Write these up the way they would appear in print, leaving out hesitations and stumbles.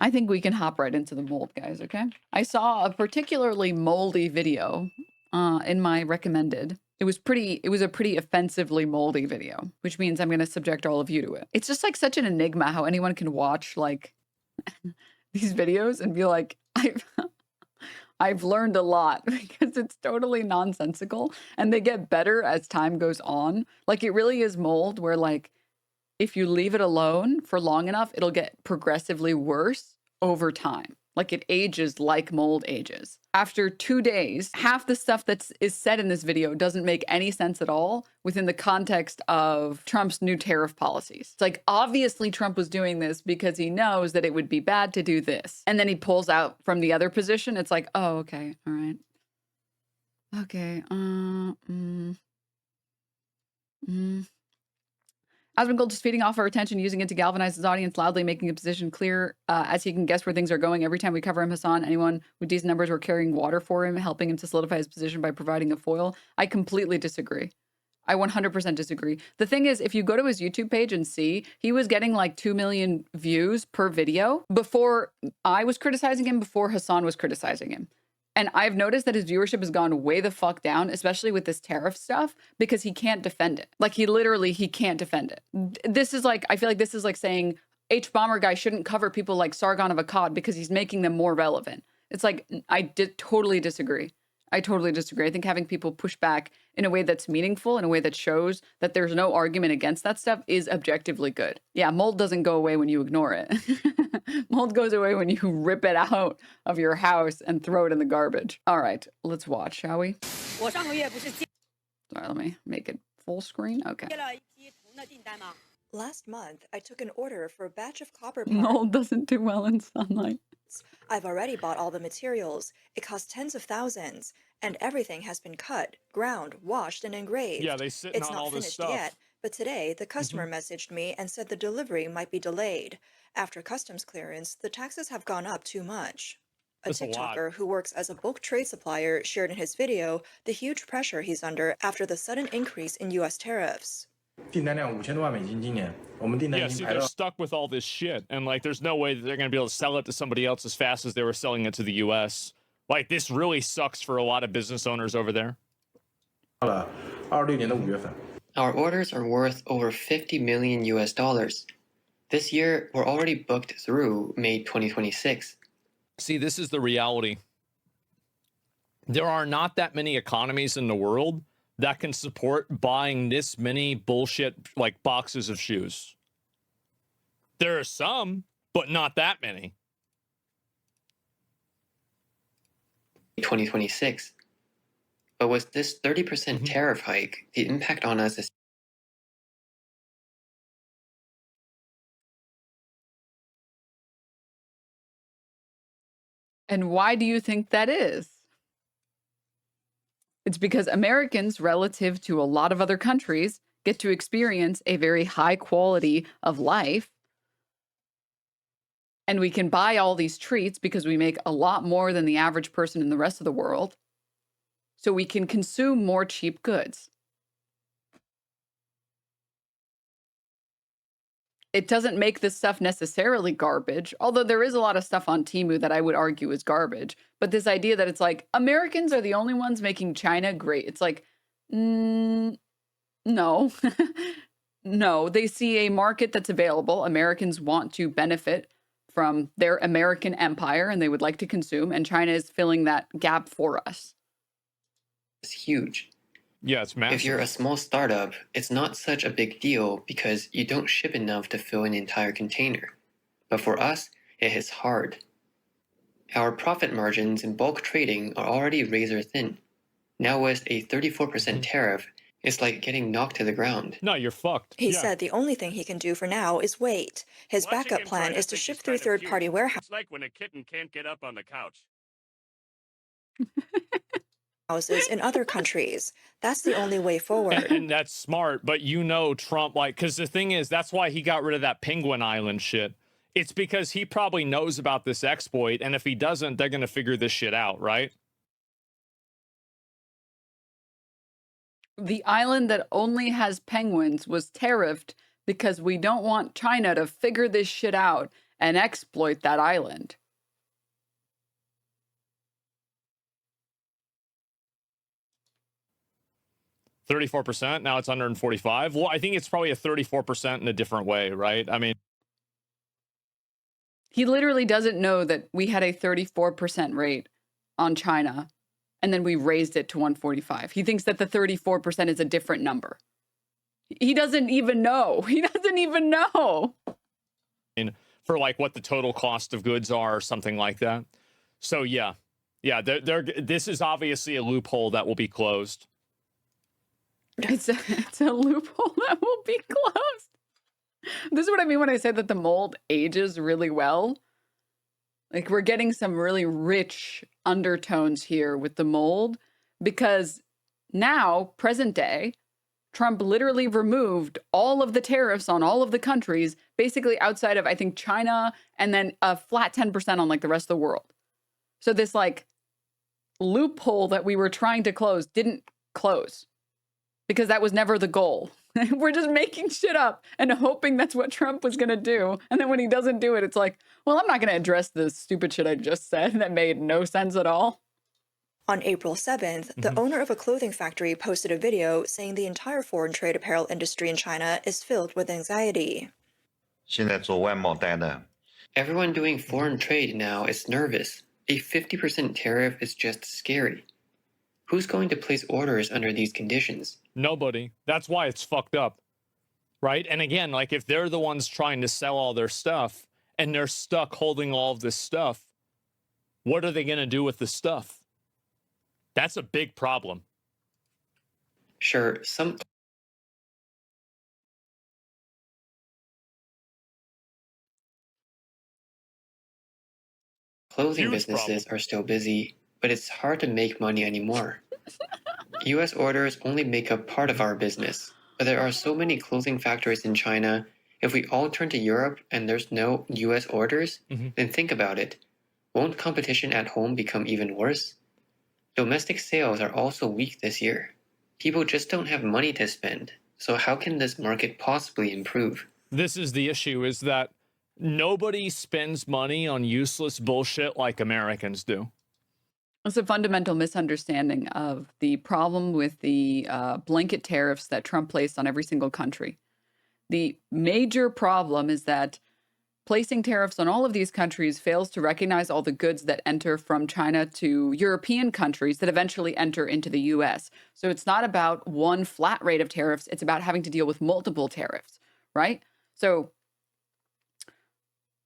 I think we can hop right into the mold, guys, okay? I saw a particularly moldy video in my recommended. It was a pretty offensively moldy video, which means I'm going to subject all of you to it. It's just like such an enigma how anyone can watch like these videos and be like, I've learned a lot because it's totally nonsensical and they get better as time goes on. Like it really is mold where like if you leave it alone for long enough, it'll get progressively worse over time. Like it ages like mold ages. After 2 days, half the stuff that is said in this video doesn't make any sense at all within the context of Trump's new tariff policies. It's like, obviously Trump was doing this because he knows that it would be bad to do this. And then he pulls out from the other position. It's like, oh, okay. All right. Okay. Asmongold just feeding off our attention, using it to galvanize his audience loudly, making a position clear as he can guess where things are going. Every time we cover him, Hassan, anyone with decent numbers were carrying water for him, helping him to solidify his position by providing a foil. I completely disagree. I 100% disagree. The thing is, if you go to his YouTube page and see, he was getting like 2 million views per video before I was criticizing him, before Hassan was criticizing him. And I've noticed that his viewership has gone way the fuck down, especially with this tariff stuff, because he can't defend it. Like he can't defend it. This is like, I feel like this is like saying H bomber guy shouldn't cover people like Sargon of Akkad because he's making them more relevant. It's like, totally disagree. I totally disagree. I think having people push back in a way that's meaningful, in a way that shows that there's no argument against that stuff is objectively good. Yeah, mold doesn't go away when you ignore it. Mold goes away when you rip it out of your house and throw it in the garbage. All right, let's watch, shall we? Sorry, let me make it full screen. Okay. Last month, I took an order for a batch of copper parts. Mold doesn't do well in sunlight. I've already bought all the materials. It costs tens of thousands, and everything has been cut, ground, washed, and engraved. Yeah, they sit It's on not all this finished stuff. yet, but today the customer messaged me and said the delivery might be delayed. After customs clearance, the taxes have gone up too much. That's a lot. TikToker who works as a bulk trade supplier shared in his video the huge pressure he's under after the sudden increase in U.S. tariffs. Yeah, see, they're stuck with all this shit, and like, there's no way that they're gonna be able to sell it to somebody else as fast as they were selling it to the U.S. Like, this really sucks for a lot of business owners over there. Our orders are worth over 50 million US dollars. This year, we're already booked through May 2026. See, this is the reality. There are not that many economies in the world that can support buying this many bullshit like boxes of shoes. There are some, but not that many. 2026. But with this 30% tariff hike, the impact on us is And why do you think that is? It's because Americans, relative to a lot of other countries, get to experience a very high quality of life. And we can buy all these treats because we make a lot more than the average person in the rest of the world. So we can consume more cheap goods. It doesn't make this stuff necessarily garbage, although there is a lot of stuff on Temu that I would argue is garbage. But this idea that it's like, Americans are the only ones making China great. It's like, no. No, they see a market that's available. Americans want to benefit from their American empire and they would like to consume. And China is filling that gap for us. huge. Yeah, it's massive. If you're a small startup, it's not such a big deal because you don't ship enough to fill an entire container. But for us, it hits hard. Our profit margins in bulk trading are already razor thin. Now with a 34% tariff, it's like getting knocked to the ground. No, you're fucked. He said the only thing he can do for now is wait. His backup plan is to ship through third-party warehouses. It's like when a kitten can't get up on the couch. Houses in other countries. That's the only way forward. And that's smart, but you know Trump, like, because the thing is, that's why he got rid of that Penguin Island shit. It's because he probably knows about this exploit, and if he doesn't, they're going to figure this shit out, right? The island that only has penguins was tariffed because we don't want China to figure this shit out and exploit that island. %34%. Now it's 145. Well, I think it's probably a 34% in a different way, right? I mean, he literally doesn't know that we had a 34% rate on China, and then we raised it to 145. He thinks that the 34% is a different number. He doesn't even know. He doesn't even know. For like what the total cost of goods are or something like that. So yeah, this is obviously a loophole that will be closed. It's a loophole that will be closed. This is what I mean when I say that the mold ages really well. Like, we're getting some really rich undertones here with the mold, because now, present day, Trump literally removed all of the tariffs on all of the countries, basically outside of, I think, China, and then a flat 10% on like the rest of the world. So this like loophole that we were trying to close didn't close, because that was never the goal. We're just making shit up and hoping that's what Trump was going to do. And then when he doesn't do it, it's like, well, I'm not going to address the stupid shit I just said that made no sense at all. On April 7th, the owner of a clothing factory posted a video saying the entire foreign trade apparel industry in China is filled with anxiety. 现在做外贸单的 Everyone doing foreign trade now is nervous. A 50% tariff is just scary. Who's going to place orders under these conditions? Nobody. That's why it's fucked up. Right? And again, like if they're the ones trying to sell all their stuff and they're stuck holding all of this stuff, what are they going to do with the stuff? That's a big problem. Sure, some clothing Huge businesses problem. are still busy, but it's hard to make money anymore. US orders only make up part of our business, but there are so many clothing factories in China. If we all turn to Europe and there's no US orders, then think about it. Won't competition at home become even worse? Domestic sales are also weak this year. People just don't have money to spend. So how can this market possibly improve? This is the issue, is that nobody spends money on useless bullshit like Americans do. It's a fundamental misunderstanding of the problem with the blanket tariffs that Trump placed on every single country. The major problem is that placing tariffs on all of these countries fails to recognize all the goods that enter from China to European countries that eventually enter into the US. So it's not about one flat rate of tariffs, it's about having to deal with multiple tariffs, right? So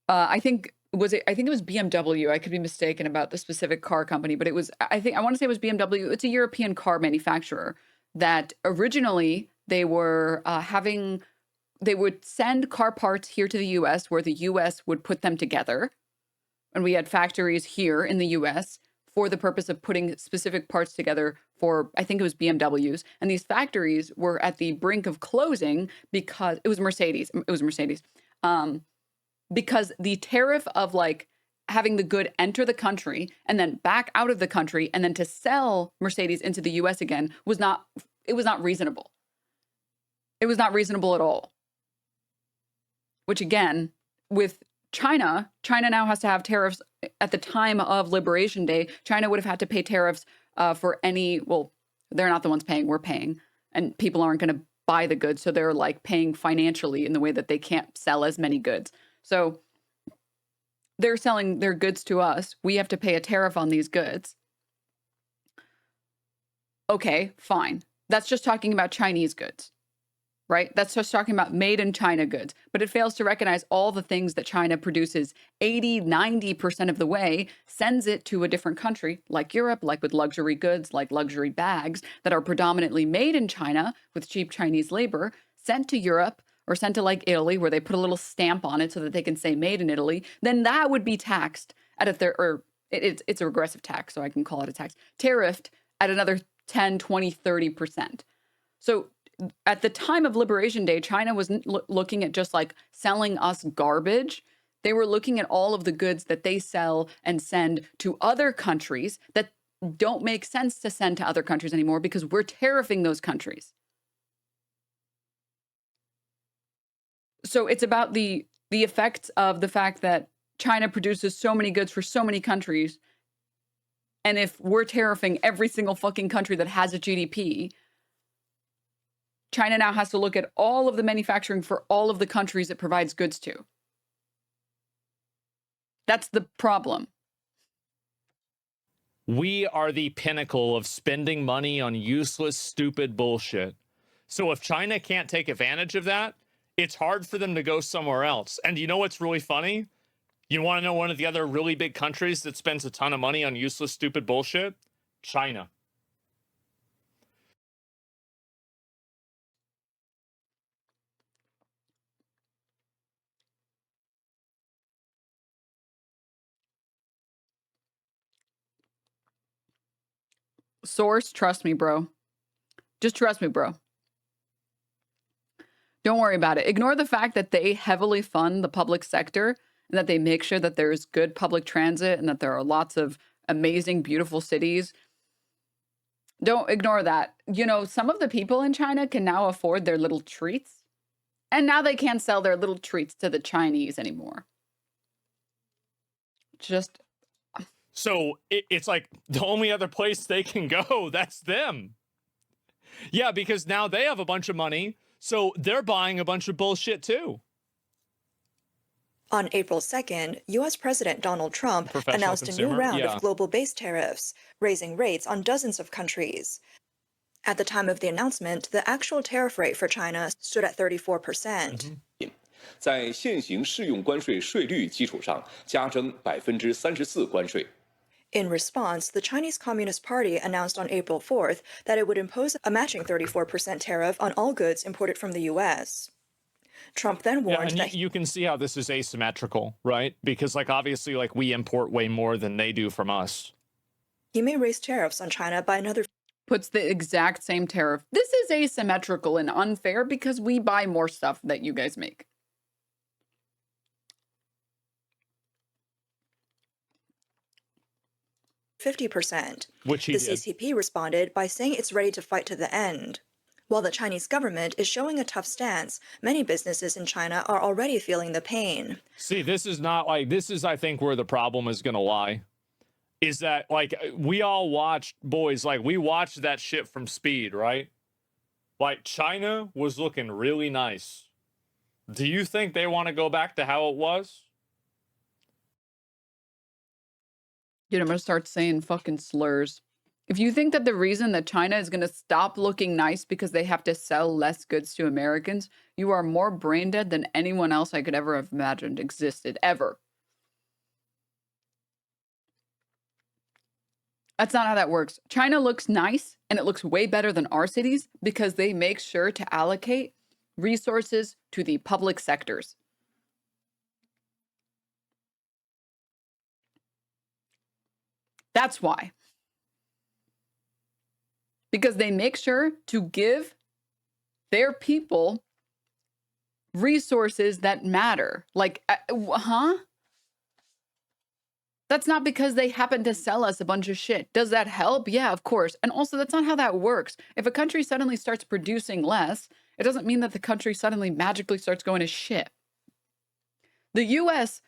I think it was BMW. I could be mistaken about the specific car company, but I want to say it was BMW. It's a European car manufacturer that originally they were they would send car parts here to the US, where the US would put them together. And we had factories here in the US for the purpose of putting specific parts together for, I think it was BMWs. And these factories were at the brink of closing because it was Mercedes. Because the tariff of like having the good enter the country and then back out of the country and then to sell Mercedes into the US again was not reasonable. It was not reasonable at all. Which again, with China now has to have tariffs at the time of Liberation Day. China would have had to pay tariffs for any, well, they're not the ones paying, we're paying. And people aren't going to buy the goods. So they're like paying financially in the way that they can't sell as many goods. So they're selling their goods to us. We have to pay a tariff on these goods. Okay, fine. That's just talking about Chinese goods, right? That's just talking about made in China goods. But it fails to recognize all the things that China produces 80, 90% of the way, sends it to a different country like Europe, like with luxury goods, like luxury bags that are predominantly made in China with cheap Chinese labor, sent to Europe, or sent to like Italy, where they put a little stamp on it so that they can say made in Italy, then that would be taxed at it's a regressive tax, so I can call it a tax, tariffed at another 10, 20, 30%. So at the time of Liberation Day, China wasn't looking at just like selling us garbage. They were looking at all of the goods that they sell and send to other countries that don't make sense to send to other countries anymore because we're tariffing those countries. So it's about the the effects of the fact that China produces so many goods for so many countries. And if we're tariffing every single fucking country that has a GDP, China now has to look at all of the manufacturing for all of the countries it provides goods to. That's the problem. We are the pinnacle of spending money on useless, stupid bullshit. So if China can't take advantage of that, it's hard for them to go somewhere else. And you know what's really funny? You want to know one of the other really big countries that spends a ton of money on useless, stupid bullshit? China. Source, trust me, bro. Just trust me, bro. Don't worry about it. Ignore the fact that they heavily fund the public sector and that they make sure that there's good public transit and that there are lots of amazing, beautiful cities. Don't ignore that. You know, some of the people in China can now afford their little treats, and now they can't sell their little treats to the Chinese anymore. Just So it's like the only other place they can go, that's them. Yeah, because now they have a bunch of money, so they're buying a bunch of bullshit too. On April 2nd, U.S. President Donald Trump Professional announced a consumer, new round yeah. of global-based tariffs, raising rates on dozens of countries. At the time of the announcement, the actual tariff rate for China stood at 34%. 在现行适用关税税率基础上加征34%关税。 In response, the Chinese Communist Party announced on April 4th that it would impose a matching 34% tariff on all goods imported from the U.S. Trump then warned and that you can see how this is asymmetrical, right? Because like obviously like we import way more than they do from us. he may raise tariffs on China by another puts the exact same tariff. This is asymmetrical and unfair because we buy more stuff that you guys make. %50%. Which he The did. CCP responded by saying it's ready to fight to the end. While the Chinese government is showing a tough stance, many businesses in China are already feeling the pain. See, this is not like, this is, I think, where the problem is going to lie. Is that, like, we all watched, boys, like, we watched that shit from Speed, right? Like, China was looking really nice. Do you think they want to go back to how it was? Dude, I'm going to start saying fucking slurs. If you think that the reason that China is going to stop looking nice because they have to sell less goods to Americans, you are more brain dead than anyone else I could ever have imagined existed, ever. That's not how that works. China looks nice, and it looks way better than our cities because they make sure to allocate resources to the public sectors. That's why. Because they make sure to give their people resources that matter. Like, That's not because they happen to sell us a bunch of shit. Does that help? Yeah, of course. And also, that's not how that works. If a country suddenly starts producing less, it doesn't mean that the country suddenly magically starts going to shit. The US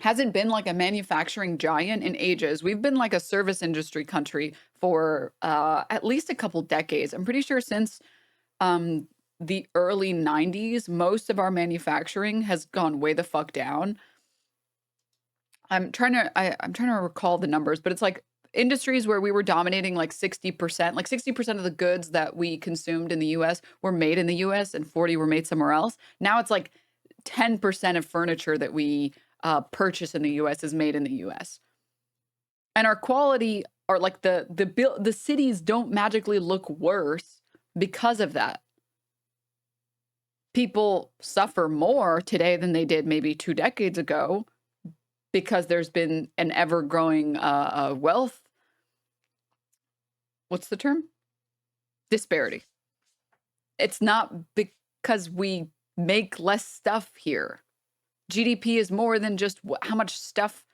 hasn't been like a manufacturing giant in ages. We've been like a service industry country for at least a couple decades. I'm pretty sure since the early 90s, most of our manufacturing has gone way the fuck down. I'm trying to recall the numbers, but it's like industries where we were dominating like 60%, like 60% of the goods that we consumed in the US were made in the US and 40 were made somewhere else. Now it's like 10% of furniture that we purchase in the US is made in the US. And our quality are like the cities don't magically look worse because of that. People suffer more today than they did maybe 2 decades ago because there's been an ever-growing wealth. What's the term? Disparity. It's not because we make less stuff here. GDP is more than just how much stuff,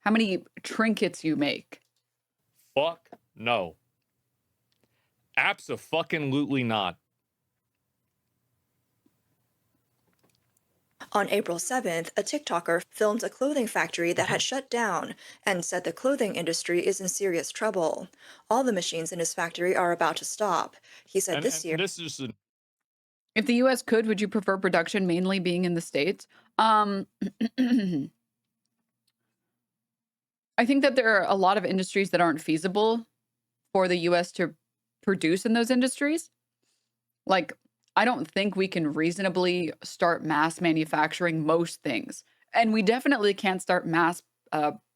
how many trinkets you make. Fuck no. Abso-fucking-lutely not. On April 7th, a TikToker filmed a clothing factory that had shut down and said the clothing industry is in serious trouble. All the machines in his factory are about to stop. He said And, this year. this is If the U.S. could, would you prefer production mainly being in the States? I think that there are a lot of industries that aren't feasible for the U.S. to produce in those industries. Like, I don't think we can reasonably start mass manufacturing most things. And we definitely can't start mass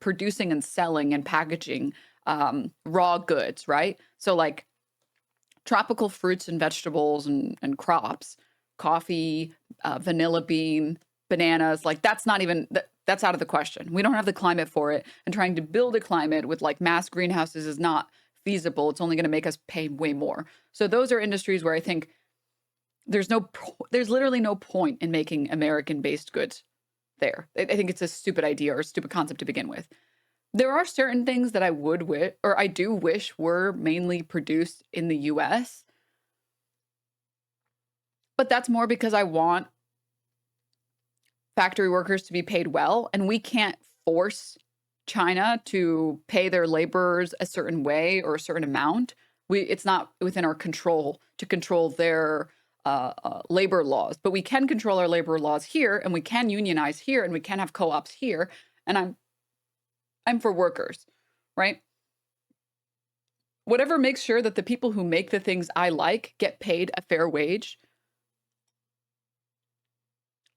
producing and selling and packaging raw goods, right? So, like, tropical fruits and vegetables and crops, coffee, vanilla bean, bananas, like that's not even that's out of the question. We don't have the climate for it, and trying to build a climate with like mass greenhouses is not feasible. It's only going to make us pay way more. So those are industries where I think there's literally no point in making American based goods there. I think it's a stupid idea or a stupid concept to begin with. There are certain things that I would wish, or I do wish, were mainly produced in the US. But that's more because I want factory workers to be paid well, and we can't force China to pay their laborers a certain way or a certain amount. It's not within our control to control their labor laws, but we can control our labor laws here, and we can unionize here, and we can have co-ops here. And I'm for workers, right? Whatever makes sure that the people who make the things I like get paid a fair wage.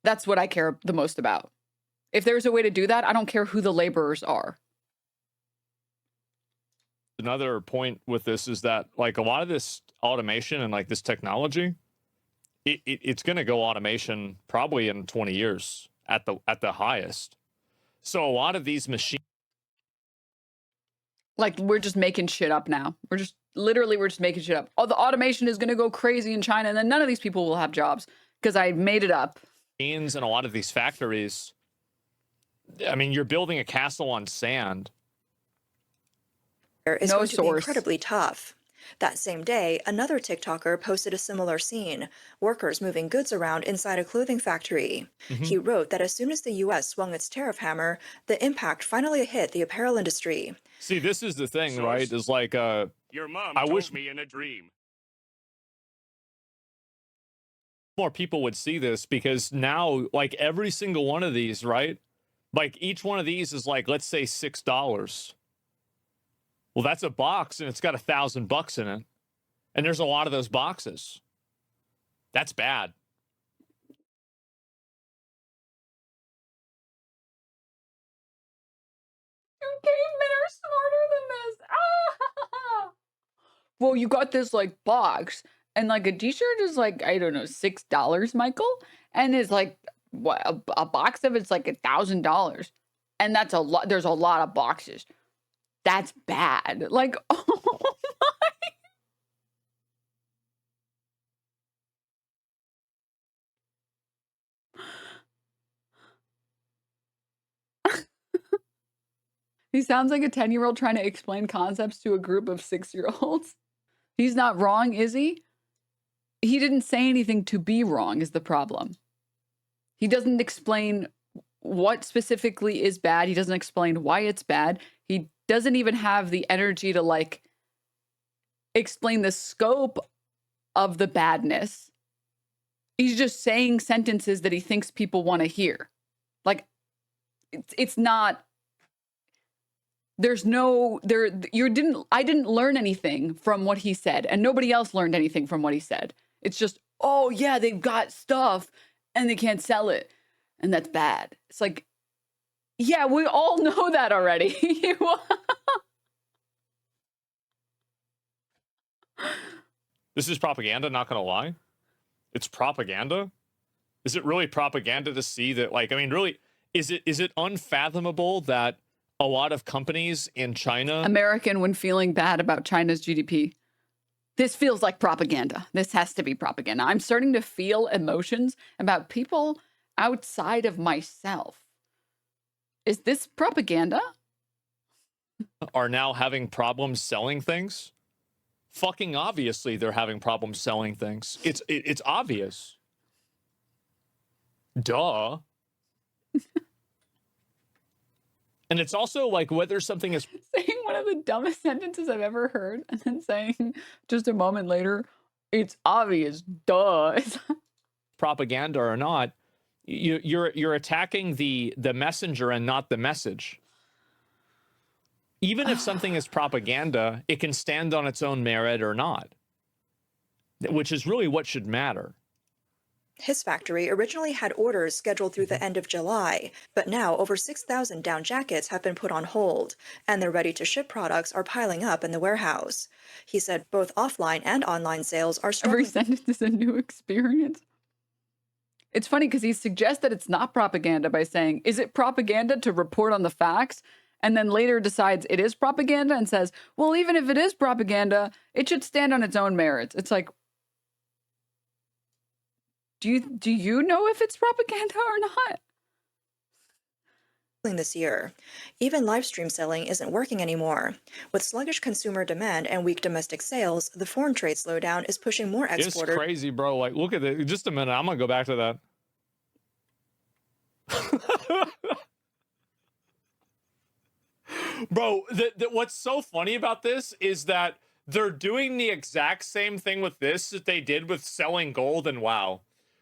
That's what I care the most about. If there's a way to do that, I don't care who the laborers are. another point with this is that like a lot of this automation and like this technology, it's going to go automation probably in 20 years at the highest. So a lot of these machines, like, we're just making shit up now. We're just making shit up. Oh, the automation is going to go crazy in China, and then none of these people will have jobs because I made it up. and a lot of these factories, I mean, you're building a castle on sand. Is No going to be source. incredibly tough. That same day, another TikToker posted a similar scene, workers moving goods around inside a clothing factory. He wrote that as soon as the US swung its tariff hammer, the impact finally hit the apparel industry. See, this is the thing, Source. right? Is like, Your mom I told wish- me in a dream. more people would see this because now, like every single one of these, right? Like each one of these is like, let's say $6. Well, that's a box and it's got $1,000 in it. And there's a lot of those boxes. That's bad. Cavemen are smarter than this. Ah! Well, you got this like box, and like a t-shirt is like, I don't know, $6, Michael, and it's like what a box of it's like $1,000, and that's a lot. There's a lot of boxes. That's bad. Like, oh my. He sounds like a 10-year-old trying to explain concepts to a group of 6-year-olds. He's not wrong, is he? He didn't say anything to be wrong is the problem. He doesn't explain what specifically is bad. He doesn't explain why it's bad. He doesn't even have the energy to like explain the scope of the badness. He's just saying sentences that he thinks people want to hear. Like, it's not, there's no, I didn't learn anything from what he said, and nobody else learned anything from what he said. It's just, oh yeah, they've got stuff and they can't sell it, and that's bad. It's like, yeah, we all know that already. This is propaganda, not gonna lie. It's propaganda. Is it really propaganda to see that, like, I mean, really, is it unfathomable that a lot of companies in China, American, when feeling bad about China's GDP, this feels like propaganda. This has to be propaganda. I'm starting to feel emotions about people outside of myself. Is this propaganda? are now having problems selling things? Fucking obviously they're having problems selling things. It's obvious. Duh. And it's also like whether something is Saying one of the dumbest sentences I've ever heard, and then saying just a moment later, it's obvious, duh. propaganda or not, you're attacking the messenger and not the message. Even if something is propaganda, it can stand on its own merit or not, which is really what should matter. His factory originally had orders scheduled through the end of July, but now over 6,000 down jackets have been put on hold, and their ready-to-ship products are piling up in the warehouse. He said both offline and online sales are Every struggling. sentence is a new experience. It's funny because he suggests that it's not propaganda by saying, is it propaganda to report on the facts? And then later decides it is propaganda and says, well, even if it is propaganda, it should stand on its own merits. It's like, do you know if it's propaganda or not? This year. Even live stream selling isn't working anymore. With sluggish consumer demand and weak domestic sales, the foreign trade slowdown is pushing more It's exporters. crazy, bro. Like, look at it. Just a minute. I'm going to go back to that. Bro, what's so funny about this is that they're doing the exact same thing with this that they did with selling gold and WoW.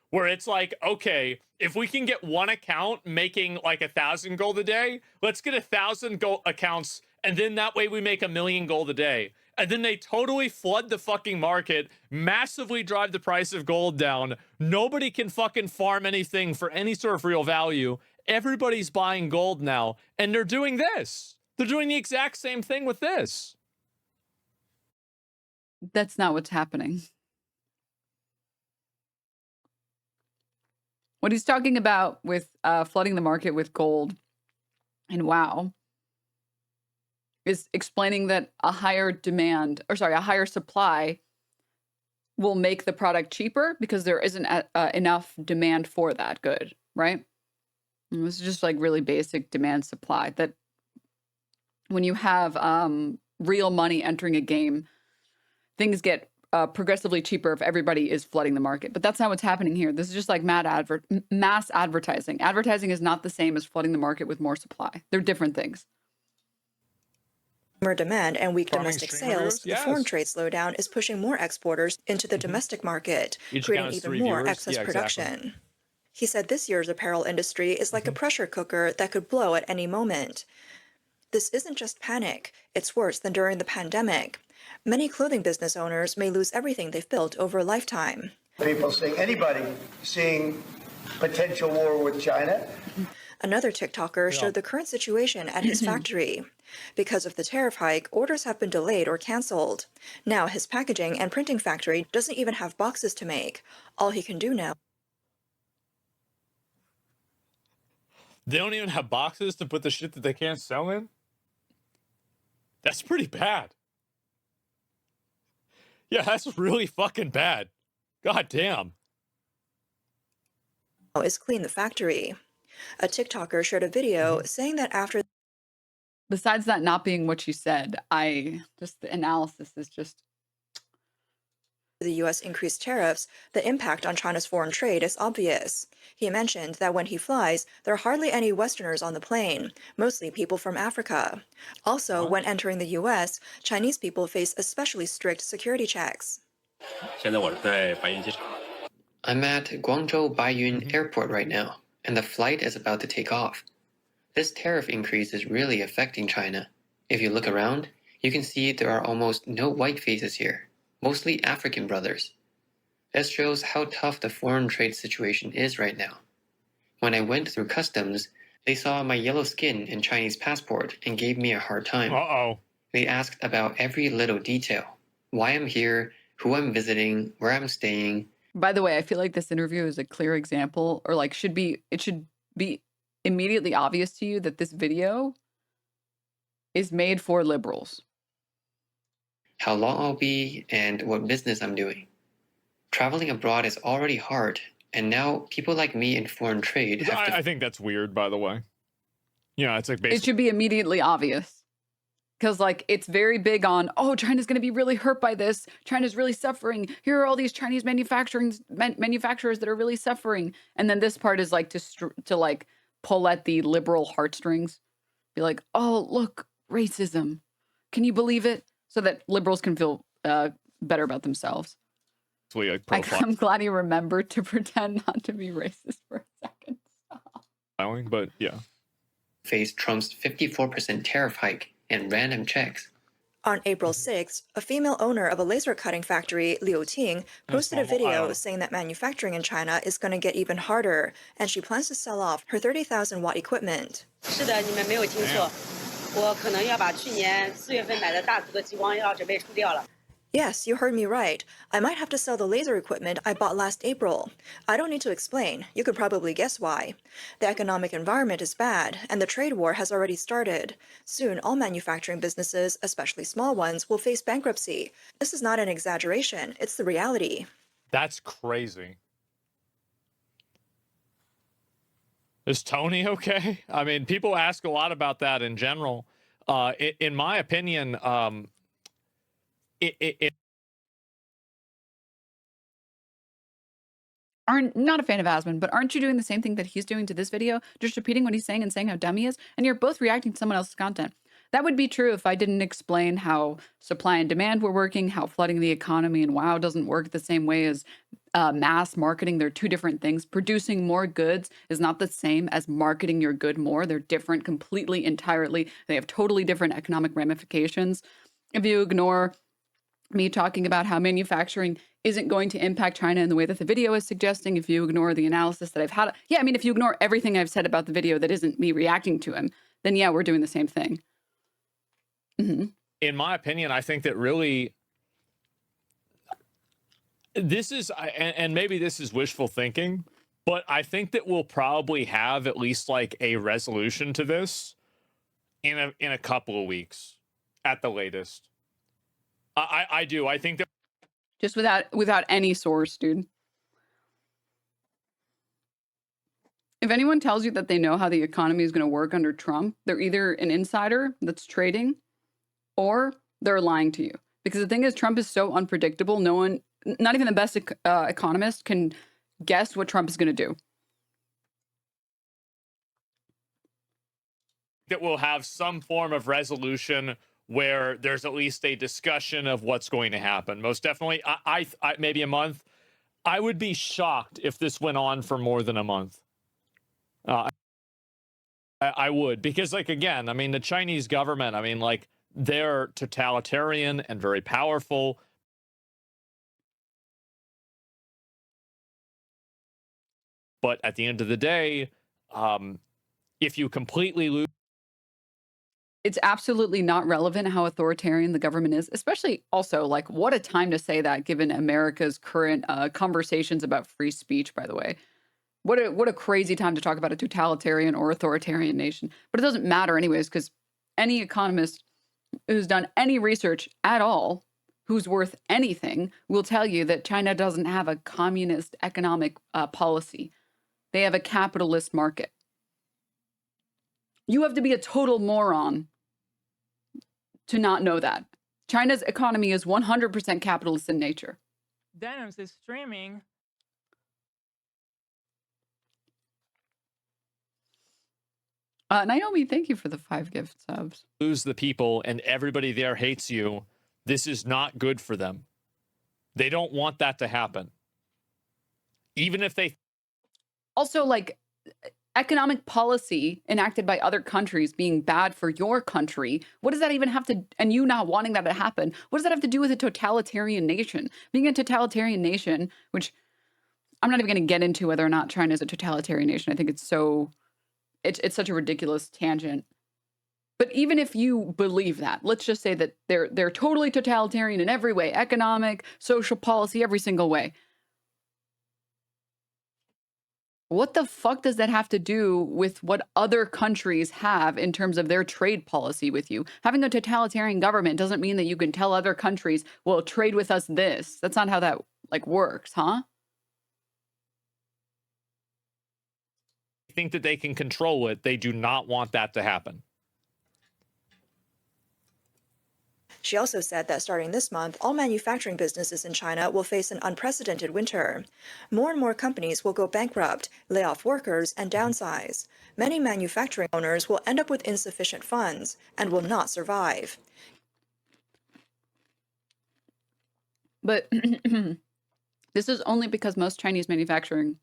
Where it's like, okay, if we can get one account making like 1,000 gold a day, let's get 1,000 gold accounts, and then that way we make 1,000,000 gold a day. And then they totally flood the fucking market, massively drive the price of gold down. Nobody can fucking farm anything for any sort of real value. Everybody's buying gold now, and they're doing this. They're doing the exact same thing with this. That's not what's happening. What he's talking about with flooding the market with gold and WoW is explaining that a higher supply will make the product cheaper because there isn't enough demand for that good, right? And this is just like really basic demand supply, that when you have real money entering a game, things get progressively cheaper if everybody is flooding the market. But that's not what's happening here. This is just like mass advertising. Advertising is not the same as flooding the market with more supply. They're different things. Consumer demand and weak Farming domestic stream sales, viewers? the foreign Yes. trade slowdown is pushing more exporters into the domestic market, Each creating account is even 3 more viewers? excess Yeah, exactly. production. He said this year's apparel industry is like a pressure cooker that could blow at any moment. This isn't just panic, it's worse than during the pandemic. Many clothing business owners may lose everything they've built over a lifetime. People seeing anybody seeing potential war with China. Another TikToker showed the current situation at his factory. Because of the tariff hike, orders have been delayed or canceled. Now his packaging and printing factory doesn't even have boxes to make. All he can do now They don't even have boxes to put the shit that they can't sell in? That's pretty bad. Yeah, that's really fucking bad. God damn. is clean the factory. A TikToker shared a video saying that after Besides that not being what she said, the analysis is just... the U.S. increased tariffs, the impact on China's foreign trade is obvious. He mentioned that when he flies, there are hardly any Westerners on the plane, mostly people from Africa. Also, when entering the U.S., Chinese people face especially strict security checks. 现在我在白云机场。 I'm at Guangzhou Baiyun Airport right now, and the flight is about to take off. This tariff increase is really affecting China. If you look around, you can see there are almost no white faces here, mostly African brothers. This shows how tough the foreign trade situation is right now. When I went through customs, they saw my yellow skin and Chinese passport and gave me a hard time. Uh-oh. They asked about every little detail: why I'm here, who I'm visiting, where I'm staying. By the way, I feel like this interview is a clear example, or like it should be immediately obvious to you that this video is made for liberals. How long I'll be, and what business I'm doing. Traveling abroad is already hard, and now people like me in foreign trade have to... I think that's weird, by the way. Yeah, it's like It basically... should be immediately obvious. Because, like, it's very big on, oh, China's going to be really hurt by this. China's really suffering. Here are all these Chinese manufacturers that are really suffering. And then this part is, like, to pull at the liberal heartstrings. Be like, oh, look, racism. Can you believe it? So that liberals can feel better about themselves. Like I'm glad you remembered to pretend not to be racist for a second. But yeah. Faced Trump's 54% tariff hike and random checks. On April 6th, a female owner of a laser cutting factory, Liu Ting, posted a video saying that manufacturing in China is going to get even harder, and she plans to sell off her 30,000-watt equipment. 是的，你们没有听错，我可能要把去年4月份买的大图的激光要准备出掉了。 Yes, you heard me right. I might have to sell the laser equipment I bought last April. I don't need to explain. You could probably guess why. The economic environment is bad, and the trade war has already started. Soon, all manufacturing businesses, especially small ones, will face bankruptcy. This is not an exaggeration. It's the reality. That's crazy. Is Tony okay? I mean, people ask a lot about that in general. In my opinion, not a fan of Asmon, but aren't you doing the same thing that he's doing to this video? Just repeating what he's saying and saying how dumb he is? And you're both reacting to someone else's content. That would be true if I didn't explain how supply and demand were working, how flooding the economy and WoW doesn't work the same way as mass marketing. They're two different things. Producing more goods is not the same as marketing your good more. They're different completely, entirely. They have totally different economic ramifications. If you ignore me talking about how manufacturing isn't going to impact China in the way that the video is suggesting, if you ignore the analysis that I've had, yeah, I mean, if you ignore everything I've said about the video that isn't me reacting to him, then yeah, we're doing the same thing. In my opinion, I think that really this is, and maybe this is wishful thinking, but I think that we'll probably have at least like a resolution to this in a couple of weeks at the latest. I do. I think that just without any source, dude. If anyone tells you that they know how the economy is going to work under Trump, they're either an insider that's trading or they're lying to you. Because the thing is, Trump is so unpredictable. No one, not even the best economist, can guess what Trump is going to do. that we'll have some form of resolution where there's at least a discussion of what's going to happen. Most definitely, I maybe a month. I would be shocked if this went on for more than a month. I would, because, like, again, I mean, the Chinese government, I mean, like, they're totalitarian and very powerful. But at the end of the day, if you completely lose, it's absolutely not relevant how authoritarian the government is, especially also, like, what a time to say that given America's current conversations about free speech, by the way. What a crazy time to talk about a totalitarian or authoritarian nation. But it doesn't matter anyways, because any economist who's done any research at all, who's worth anything, will tell you that China doesn't have a communist economic policy. They have a capitalist market. You have to be a total moron to not know that. China's economy is 100% capitalist in nature. Denims is streaming. Naomi, thank you for the 5 gift subs. Lose the people and everybody there hates you. This is not good for them. They don't want that to happen. Even if they... Also, like, economic policy enacted by other countries being bad for your country, what does that even have to, and you not wanting that to happen, what does that have to do with a totalitarian nation? Being a totalitarian nation, which I'm not even going to get into whether or not China is a totalitarian nation. I think it's so, it's such a ridiculous tangent. But even if you believe that, let's just say that they're totally totalitarian in every way, economic, social policy, every single way. What the fuck does that have to do with what other countries have in terms of their trade policy with you? Having a totalitarian government doesn't mean that you can tell other countries, well, trade with us this. That's not how that, like, works, huh? Think that they can control it. They do not want that to happen. She also said that starting this month, all manufacturing businesses in China will face an unprecedented winter. More and more companies will go bankrupt, lay off workers, and downsize. Many manufacturing owners will end up with insufficient funds and will not survive. But this is only because most Chinese manufacturing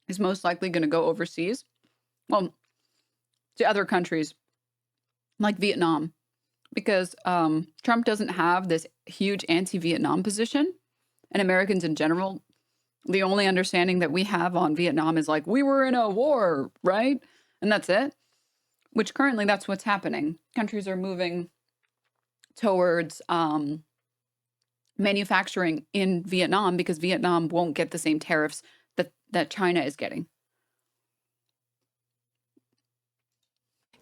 is most likely going to go overseas. Well, to other countries like Vietnam, because Trump doesn't have this huge anti-Vietnam position, and Americans in general, the only understanding that we have on Vietnam is like, we were in a war, right? And that's it. Which currently that's what's happening. Countries are moving towards manufacturing in Vietnam because Vietnam won't get the same tariffs that China is getting.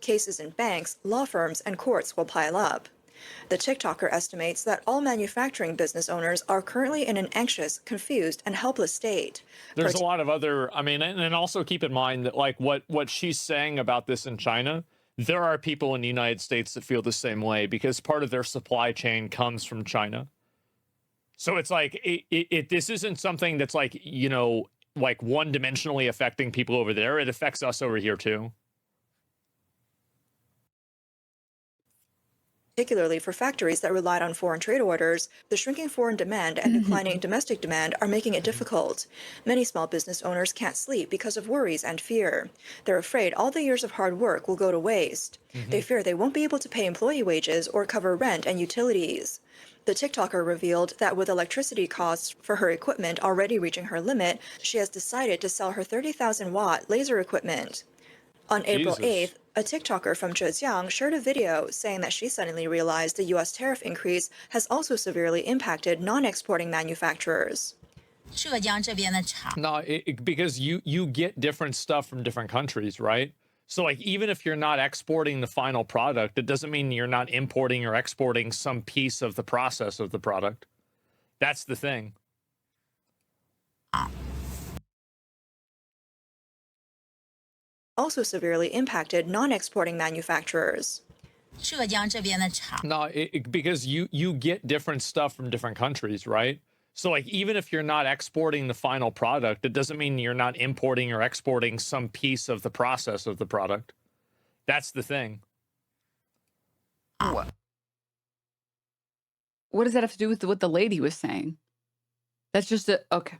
Cases in banks, law firms, and courts will pile up. The TikToker estimates that all manufacturing business owners are currently in an anxious, confused, and helpless state. There's a lot of other, I mean, and also keep in mind that like what she's saying about this in China, there are people in the United States that feel the same way because part of their supply chain comes from China. So it's like, this isn't something that's like, you know, like one-dimensionally affecting people over there. It affects us over here too. Particularly for factories that relied on foreign trade orders, the shrinking foreign demand and declining domestic demand are making it difficult. Many small business owners can't sleep because of worries and fear. They're afraid all the years of hard work will go to waste. They fear they won't be able to pay employee wages or cover rent and utilities. The TikToker revealed that with electricity costs for her equipment already reaching her limit, she has decided to sell her 30,000-watt laser equipment. On April 8th, a TikToker from Zhejiang shared a video saying that she suddenly realized the U.S. tariff increase has also severely impacted non-exporting manufacturers. No, because you get different stuff from different countries, right? So like even if you're not exporting the final product, it doesn't mean you're not importing or exporting some piece of the process of the product. That's the thing. Also severely impacted non-exporting manufacturers. No, because you get different stuff from different countries, right? So like even if you're not exporting the final product, it doesn't mean you're not importing or exporting some piece of the process of the product. That's the thing. What does that have to do with what the lady was saying? That's just okay.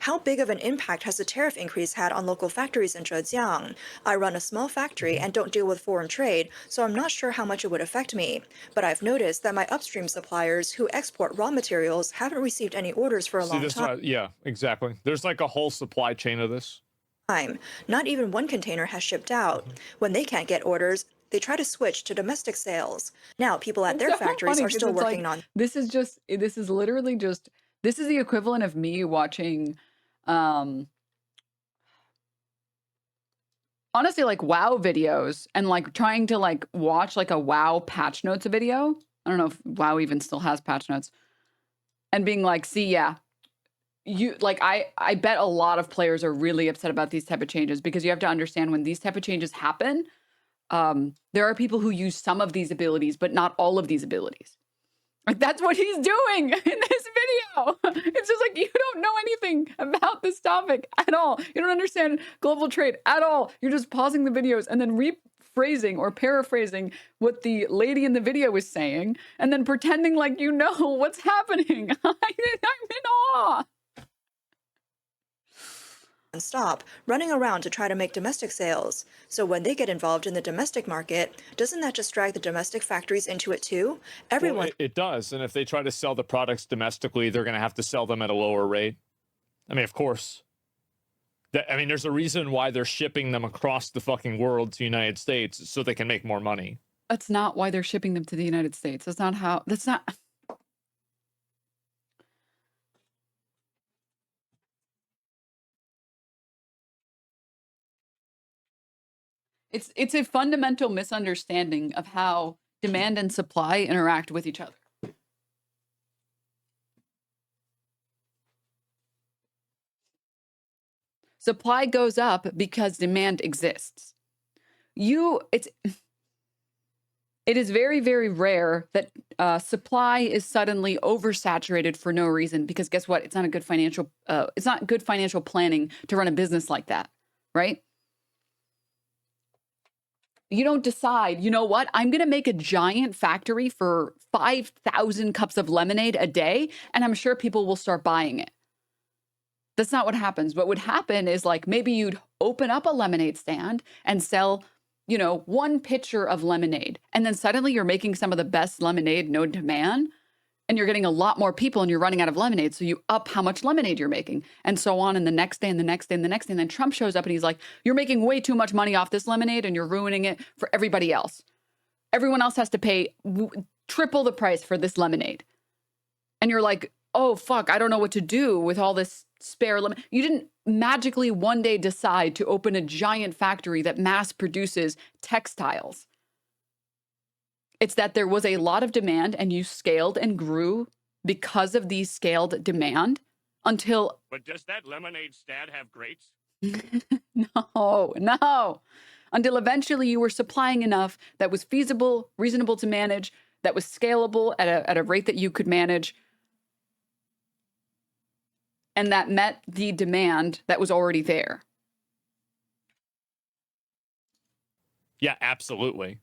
How big of an impact has the tariff increase had on local factories in Zhejiang? I run a small factory and don't deal with foreign trade, so I'm not sure how much it would affect me. But I've noticed that my upstream suppliers who export raw materials haven't received any orders for a long time. Yeah, exactly. There's like a whole supply chain of this. Not even one container has shipped out. When they can't get orders, they try to switch to domestic sales. Now people at their factories are still working on. This is literally just, this is the equivalent of me watching, honestly, like WoW videos and like trying to like watch like a WoW patch notes video. I don't know if WoW even still has patch notes, and being like, see, yeah, you like, I bet a lot of players are really upset about these type of changes because you have to understand when these type of changes happen, there are people who use some of these abilities, but not all of these abilities. Like that's what he's doing in this video. It's just like, you don't know anything about this topic at all. You don't understand global trade at all. You're just pausing the videos and then rephrasing or paraphrasing what the lady in the video was saying and then pretending like you know what's happening. I'm in awe. Stop running around to try to make domestic sales. So when they get involved in the domestic market, doesn't that just drag the domestic factories into it too? Everyone. Well, it does. And if they try to sell the products domestically, they're going to have to sell them at a lower rate. I mean, of course. I mean, there's a reason why they're shipping them across the fucking world to the United States so they can make more money. That's not why they're shipping them to the United States. That's not how, that's not. It's a fundamental misunderstanding of how demand and supply interact with each other. Supply goes up because demand exists. It is very, very rare that supply is suddenly oversaturated for no reason, because guess what? It's not good financial planning to run a business like that, right? You don't decide, you know what? I'm going to make a giant factory for 5,000 cups of lemonade a day, and I'm sure people will start buying it. That's not what happens. What would happen is, like, maybe you'd open up a lemonade stand and sell, you know, 1 pitcher of lemonade. And then suddenly you're making some of the best lemonade known to man. And you're getting a lot more people and you're running out of lemonade. So you up how much lemonade you're making, and so on. And the next day and the next day and the next day. And then Trump shows up and he's like, you're making way too much money off this lemonade and you're ruining it for everybody else. Everyone else has to pay triple the price for this lemonade. And you're like, oh, fuck, I don't know what to do with all this spare lemon. You didn't magically one day decide to open a giant factory that mass produces textiles. It's that there was a lot of demand and you scaled and grew because of the scaled demand until... But does that lemonade stand have grates? No. Until eventually you were supplying enough that was feasible, reasonable to manage, that was scalable at a rate that you could manage, and that met the demand that was already there. Yeah, absolutely.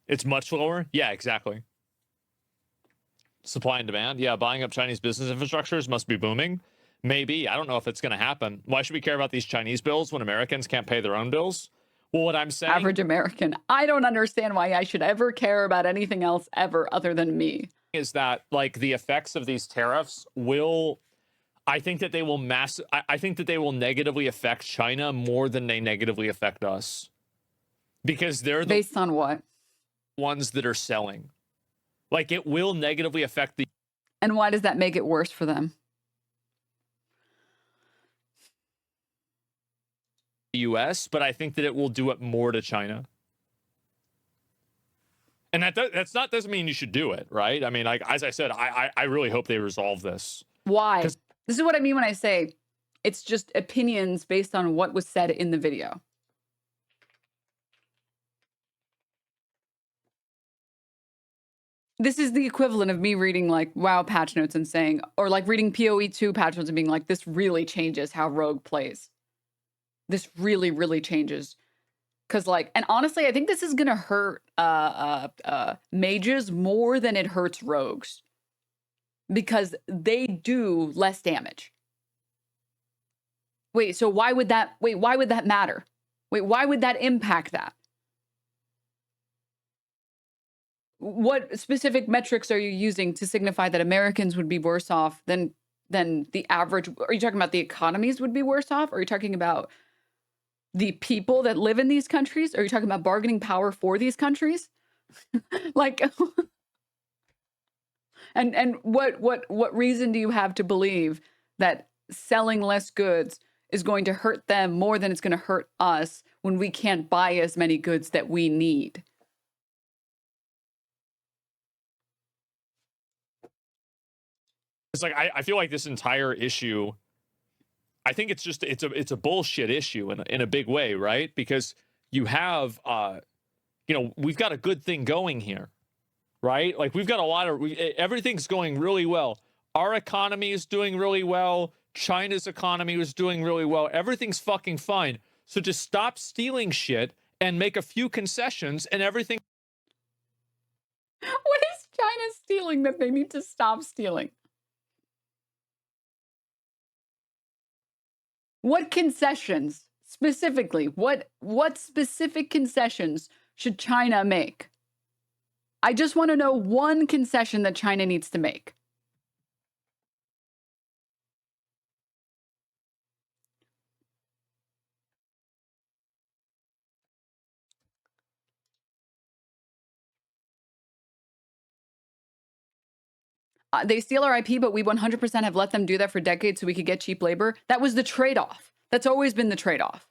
It's much lower. Yeah, exactly. Supply and demand. Yeah, buying up Chinese business infrastructures must be booming. Maybe. I don't know if it's going to happen. Why should we care about these Chinese bills when Americans can't pay their own bills? Well, what I'm saying... Average American. I don't understand why I should ever care about anything else ever other than me. Is that, like, the effects of these tariffs will... I think that they will I think that they will negatively affect China more than they negatively affect us. Because they're the... Based on what? Ones that are selling. Like, it will negatively affect the... And why does that make it worse for them? US, but I think that it will do it more to China. And doesn't mean you should do it, right? I mean, like, as I said, I really hope they resolve this. Why? This is what I mean when I say it's just opinions based on what was said in the video. This is the equivalent of me reading, like, WoW patch notes and saying, or like reading PoE2 patch notes and being like, this really changes how Rogue plays. This really, really changes. Because, like, and honestly, I think this is going to hurt mages more than it hurts rogues. Because they do less damage. Wait, so why would that matter? Wait, why would that impact that? What specific metrics are you using to signify that Americans would be worse off than the average? Are you talking about the economies would be worse off? Or are you talking about the people that live in these countries? Are you talking about bargaining power for these countries? Like, and what reason do you have to believe that selling less goods is going to hurt them more than it's going to hurt us when we can't buy as many goods that we need? It's like, I feel like this entire issue, I think it's just, it's a bullshit issue in a big way, right? Because you have, we've got a good thing going here, right? Like, we've got a lot of, everything's going really well. Our economy is doing really well. China's economy is doing really well. Everything's fucking fine. So just stop stealing shit and make a few concessions and everything. What is China stealing that they need to stop stealing? What concessions specifically? What specific concessions should China make? I just want to know one concession that China needs to make. They steal our IP, but we 100% have let them do that for decades so we could get cheap labor. That was the trade-off. That's always been the trade-off.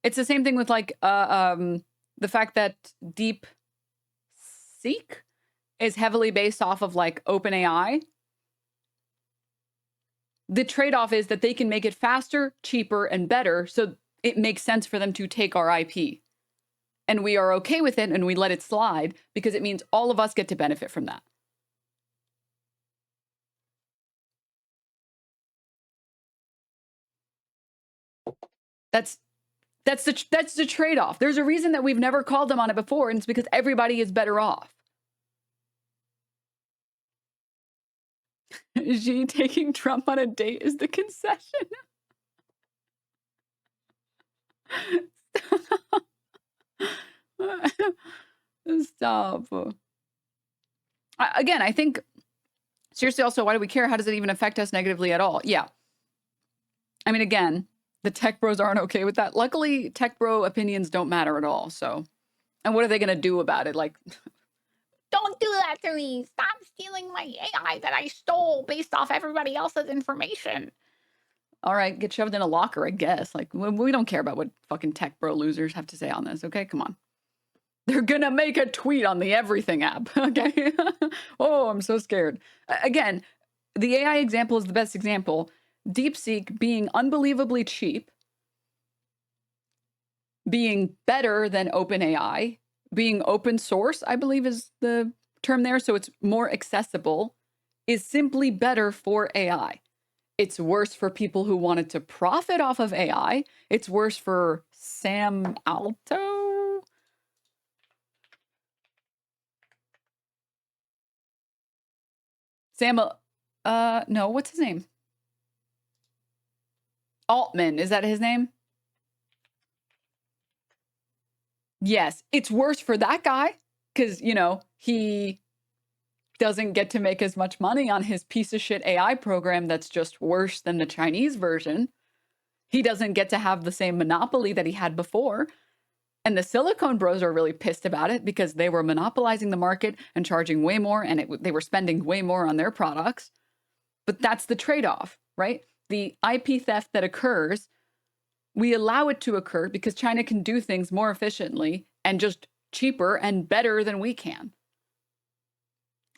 It's the same thing with, like, the fact that DeepSeek is heavily based off of, like, OpenAI. The trade-off is that they can make it faster, cheaper, and better, so it makes sense for them to take our IP. and we are okay with it and we let it slide because it means all of us get to benefit from that. That's the trade-off. There's a reason that we've never called them on it before, and it's because everybody is better off. Xi taking Trump on a date is the concession. Stop. Again, I think, seriously, also, why do we care? How does it even affect us negatively at all? Yeah. I mean, again, the tech bros aren't okay with that. Luckily, tech bro opinions don't matter at all. So, and what are they going to do about it? Like, don't do that to me. Stop stealing my AI that I stole based off everybody else's information. All right, get shoved in a locker, I guess. Like, we don't care about what fucking tech bro losers have to say on this, okay? Come on. They're gonna make a tweet on the everything app, okay? Oh, I'm so scared. Again, the AI example is the best example. DeepSeek being unbelievably cheap, being better than OpenAI, being open source, I believe is the term there, so it's more accessible, is simply better for AI. It's worse for people who wanted to profit off of AI. It's worse for Sam Alto. No, what's his name? Altman, is that his name? Yes, it's worse for that guy because, you know, he doesn't get to make as much money on his piece of shit AI program that's just worse than the Chinese version. He doesn't get to have the same monopoly that he had before. And the Silicon Bros are really pissed about it because they were monopolizing the market and charging way more, and they were spending way more on their products. But that's the trade-off, right? The IP theft that occurs, we allow it to occur because China can do things more efficiently and just cheaper and better than we can.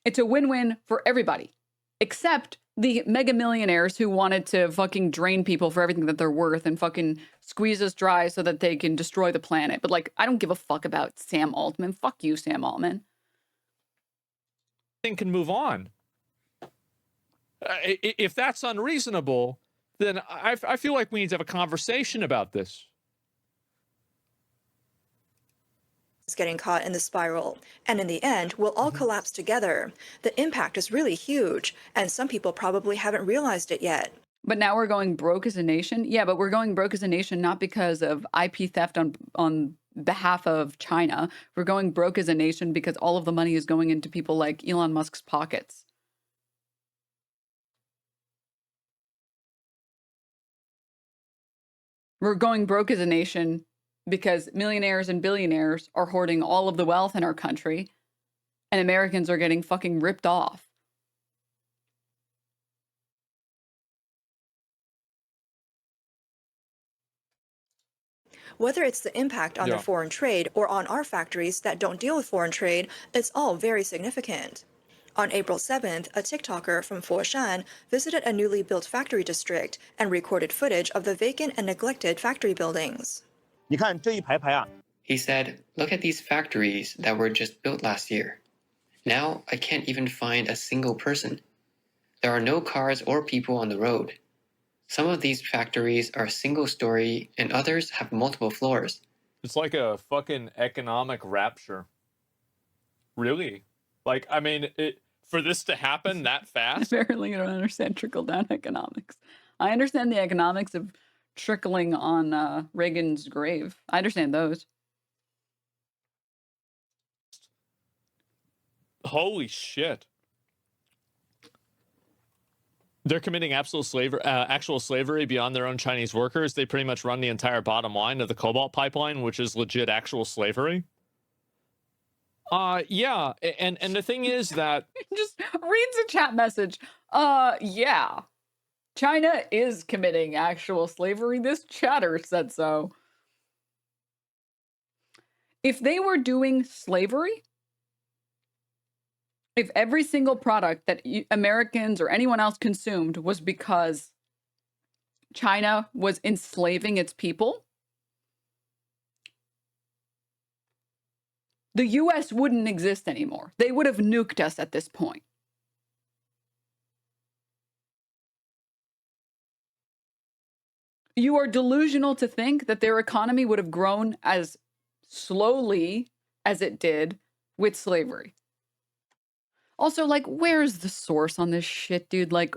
It's a win-win for everybody, except the mega millionaires who wanted to fucking drain people for everything that they're worth and fucking squeeze us dry so that they can destroy the planet. But like, I don't give a fuck about Sam Altman. Fuck you, Sam Altman. Thing can move on. If that's unreasonable, then I feel like we need to have a conversation about this. Is getting caught in the spiral, and in the end we'll all collapse together. The impact is really huge, and some people probably haven't realized it yet. But now we're going broke as a nation? Yeah, but we're going broke as a nation not because of IP theft on behalf of China. We're going broke as a nation because all of the money is going into people like Elon Musk's pockets. We're going broke as a nation because millionaires and billionaires are hoarding all of the wealth in our country, and Americans are getting fucking ripped off. Whether it's the impact on their foreign trade or on our factories that don't deal with foreign trade, it's all very significant. On April 7th, a TikToker from Foshan visited a newly built factory district and recorded footage of the vacant and neglected factory buildings. He said, "Look at these factories that were just built last year. Now I can't even find a single person. There are no cars or people on the road. Some of these factories are single-story and others have multiple floors." It's like a fucking economic rapture. Really? Like, I mean, for this to happen that fast? Apparently you don't understand trickle-down economics. I understand the economics of trickling on Reagan's grave. I understand those. Holy shit. They're committing actual slavery beyond their own Chinese workers. They pretty much run the entire bottom line of the cobalt pipeline, which is legit actual slavery. Yeah, and the thing is that just reads a chat message. Yeah. China is committing actual slavery. This chatter said so. If they were doing slavery, if every single product that Americans or anyone else consumed was because China was enslaving its people, the US wouldn't exist anymore. They would have nuked us at this point. You are delusional to think that their economy would have grown as slowly as it did with slavery. Also, like, where's the source on this shit, dude? Like,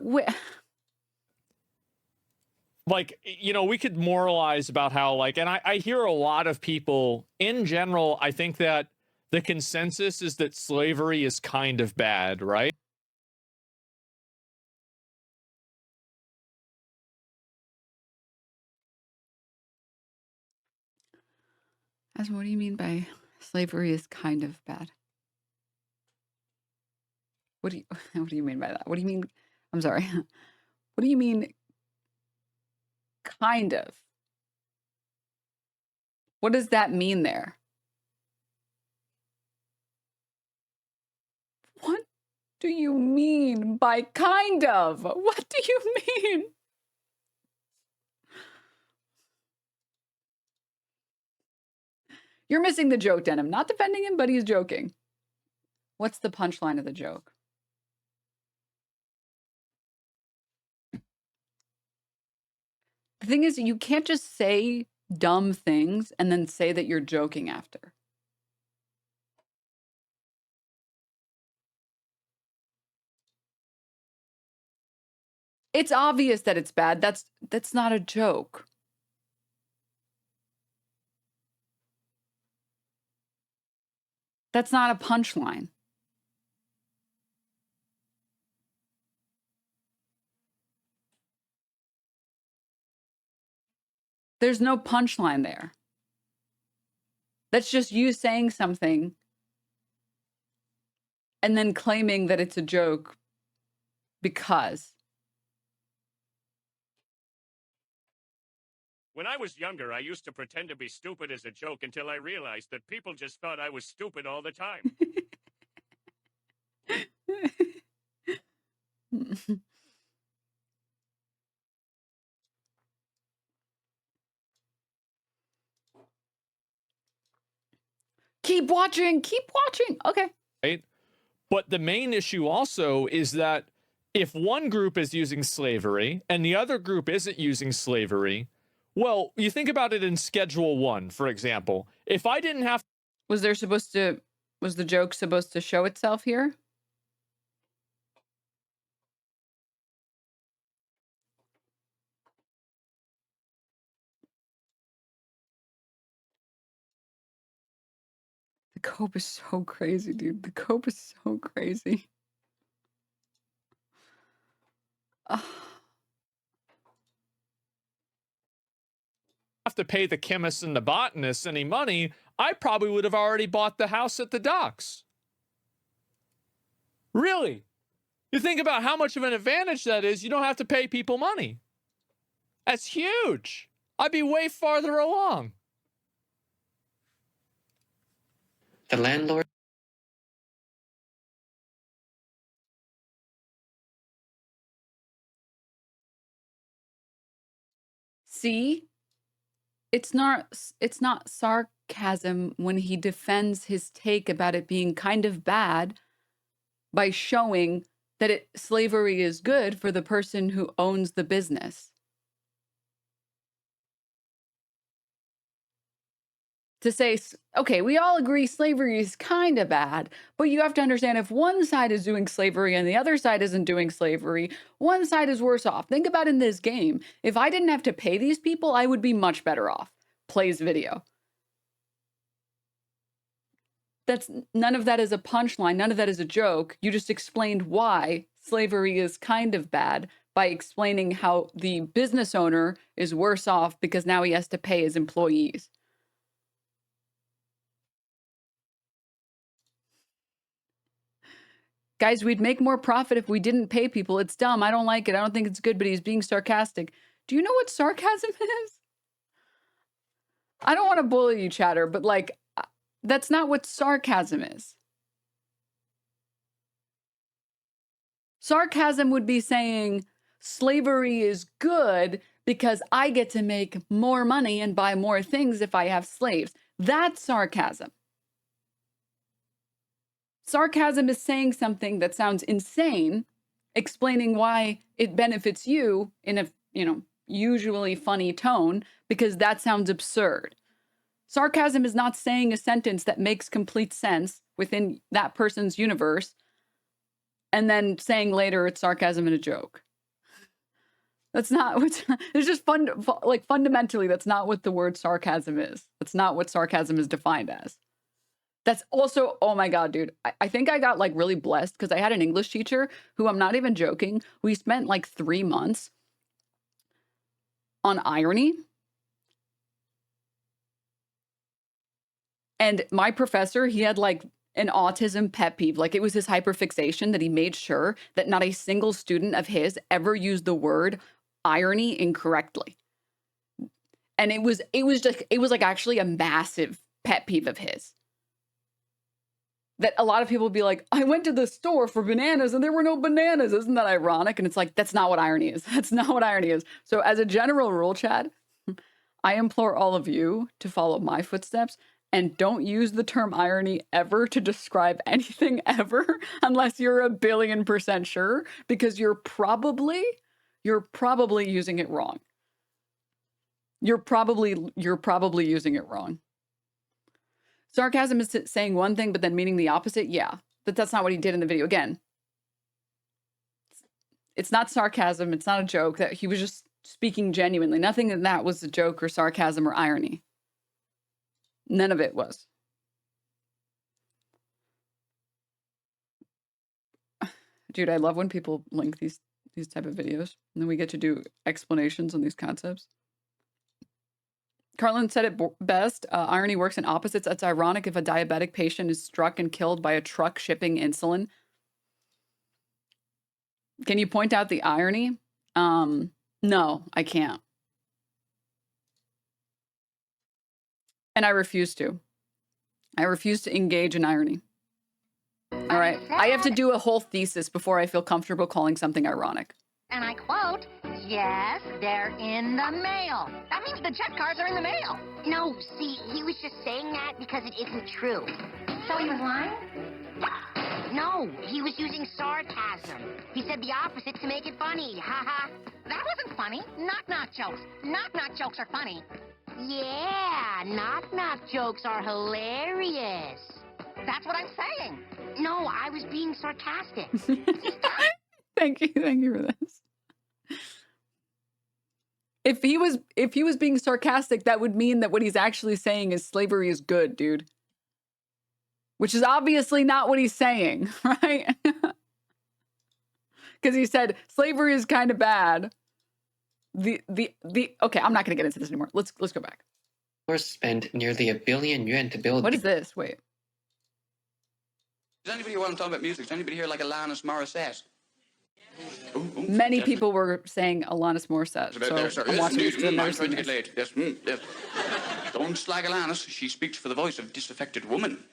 like, you know, we could moralize about how, like, and I hear a lot of people in general, I think that the consensus is that slavery is kind of bad, right? What do you mean by slavery is kind of bad? What do you mean by that? What do you mean? I'm sorry. What do you mean kind of? What does that mean there? What do you mean by kind of? What do you mean? You're missing the joke, Denim. Not defending him, but he's joking. What's the punchline of the joke? The thing is, you can't just say dumb things and then say that you're joking after. It's obvious that it's bad. That's not a joke. That's not a punchline. There's no punchline there. That's just you saying something and then claiming that it's a joke because. When I was younger, I used to pretend to be stupid as a joke until I realized that people just thought I was stupid all the time. Keep watching. Okay. Right? But the main issue also is that if one group is using slavery and the other group isn't using slavery, well, you think about it in Schedule 1, for example. If I didn't have... Was the joke supposed to show itself here? The cope is so crazy, dude. The cope is so crazy. Have to pay the chemists and the botanists any money, I probably would have already bought the house at the docks. Really? You think about how much of an advantage that is, you don't have to pay people money. That's huge. I'd be way farther along. The landlord. See? It's not sarcasm when he defends his take about it being kind of bad by showing that slavery is good for the person who owns the business. To say, okay, we all agree slavery is kind of bad, but you have to understand if one side is doing slavery and the other side isn't doing slavery, one side is worse off. Think about in this game. If I didn't have to pay these people, I would be much better off. Plays video. None of that is a punchline. None of that is a joke. You just explained why slavery is kind of bad by explaining how the business owner is worse off because now he has to pay his employees. Guys, we'd make more profit if we didn't pay people. It's dumb. I don't like it. I don't think it's good, but he's being sarcastic. Do you know what sarcasm is? I don't want to bully you, chatter, but like, that's not what sarcasm is. Sarcasm would be saying slavery is good because I get to make more money and buy more things if I have slaves. That's sarcasm. Sarcasm is saying something that sounds insane, explaining why it benefits you in a, usually funny tone, because that sounds absurd. Sarcasm is not saying a sentence that makes complete sense within that person's universe and then saying later it's sarcasm and a joke. That's not what's, it's just fundamentally, that's not what the word sarcasm is. That's not what sarcasm is defined as. That's also, oh my God, dude. I think I got like really blessed because I had an English teacher who, I'm not even joking, we spent like 3 months on irony. And my professor, he had like an autism pet peeve. Like it was his hyperfixation that he made sure that not a single student of his ever used the word irony incorrectly. And it was like actually a massive pet peeve of his. That a lot of people would be like, I went to the store for bananas and there were no bananas. Isn't that ironic? And it's like, that's not what irony is. That's not what irony is. So as a general rule, Chad, I implore all of you to follow my footsteps and don't use the term irony ever to describe anything ever unless you're 1,000,000,000% sure, because you're probably using it wrong. You're probably using it wrong. Sarcasm is saying one thing, but then meaning the opposite. Yeah, but that's not what he did in the video. Again, it's not sarcasm. It's not a joke. That he was just speaking genuinely. Nothing in that was a joke or sarcasm or irony. None of it was. Dude, I love when people link these type of videos, and then we get to do explanations on these concepts. Carlin said it best. Irony works in opposites. It's ironic if a diabetic patient is struck and killed by a truck shipping insulin. Can you point out the irony? No, I can't. And I refuse to. I refuse to engage in irony. All right. I have to do a whole thesis before I feel comfortable calling something ironic. And I quote, yes, they're in the mail. That means the jet cars are in the mail. No, see, he was just saying that because it isn't true. So he was lying? No, he was using sarcasm. He said the opposite to make it funny. Ha ha. That wasn't funny. Knock-knock jokes. Knock-knock jokes are funny. Yeah, knock-knock jokes are hilarious. That's what I'm saying. No, I was being sarcastic. Thank you for this. If he was being sarcastic, that would mean that what he's actually saying is slavery is good, dude. Which is obviously not what he's saying, right? Because he said slavery is kind of bad. Okay, I'm not going to get into this anymore. Let's go back. Spent nearly $1 billion to build. What is this? Wait. Does anybody want to talk about music? Does anybody here like Alanis Morissette? Many people were saying Alanis Morissette, so I'm watching this. I'm trying to get laid. Yes, yes. Don't slag Alanis. She speaks for the voice of disaffected woman.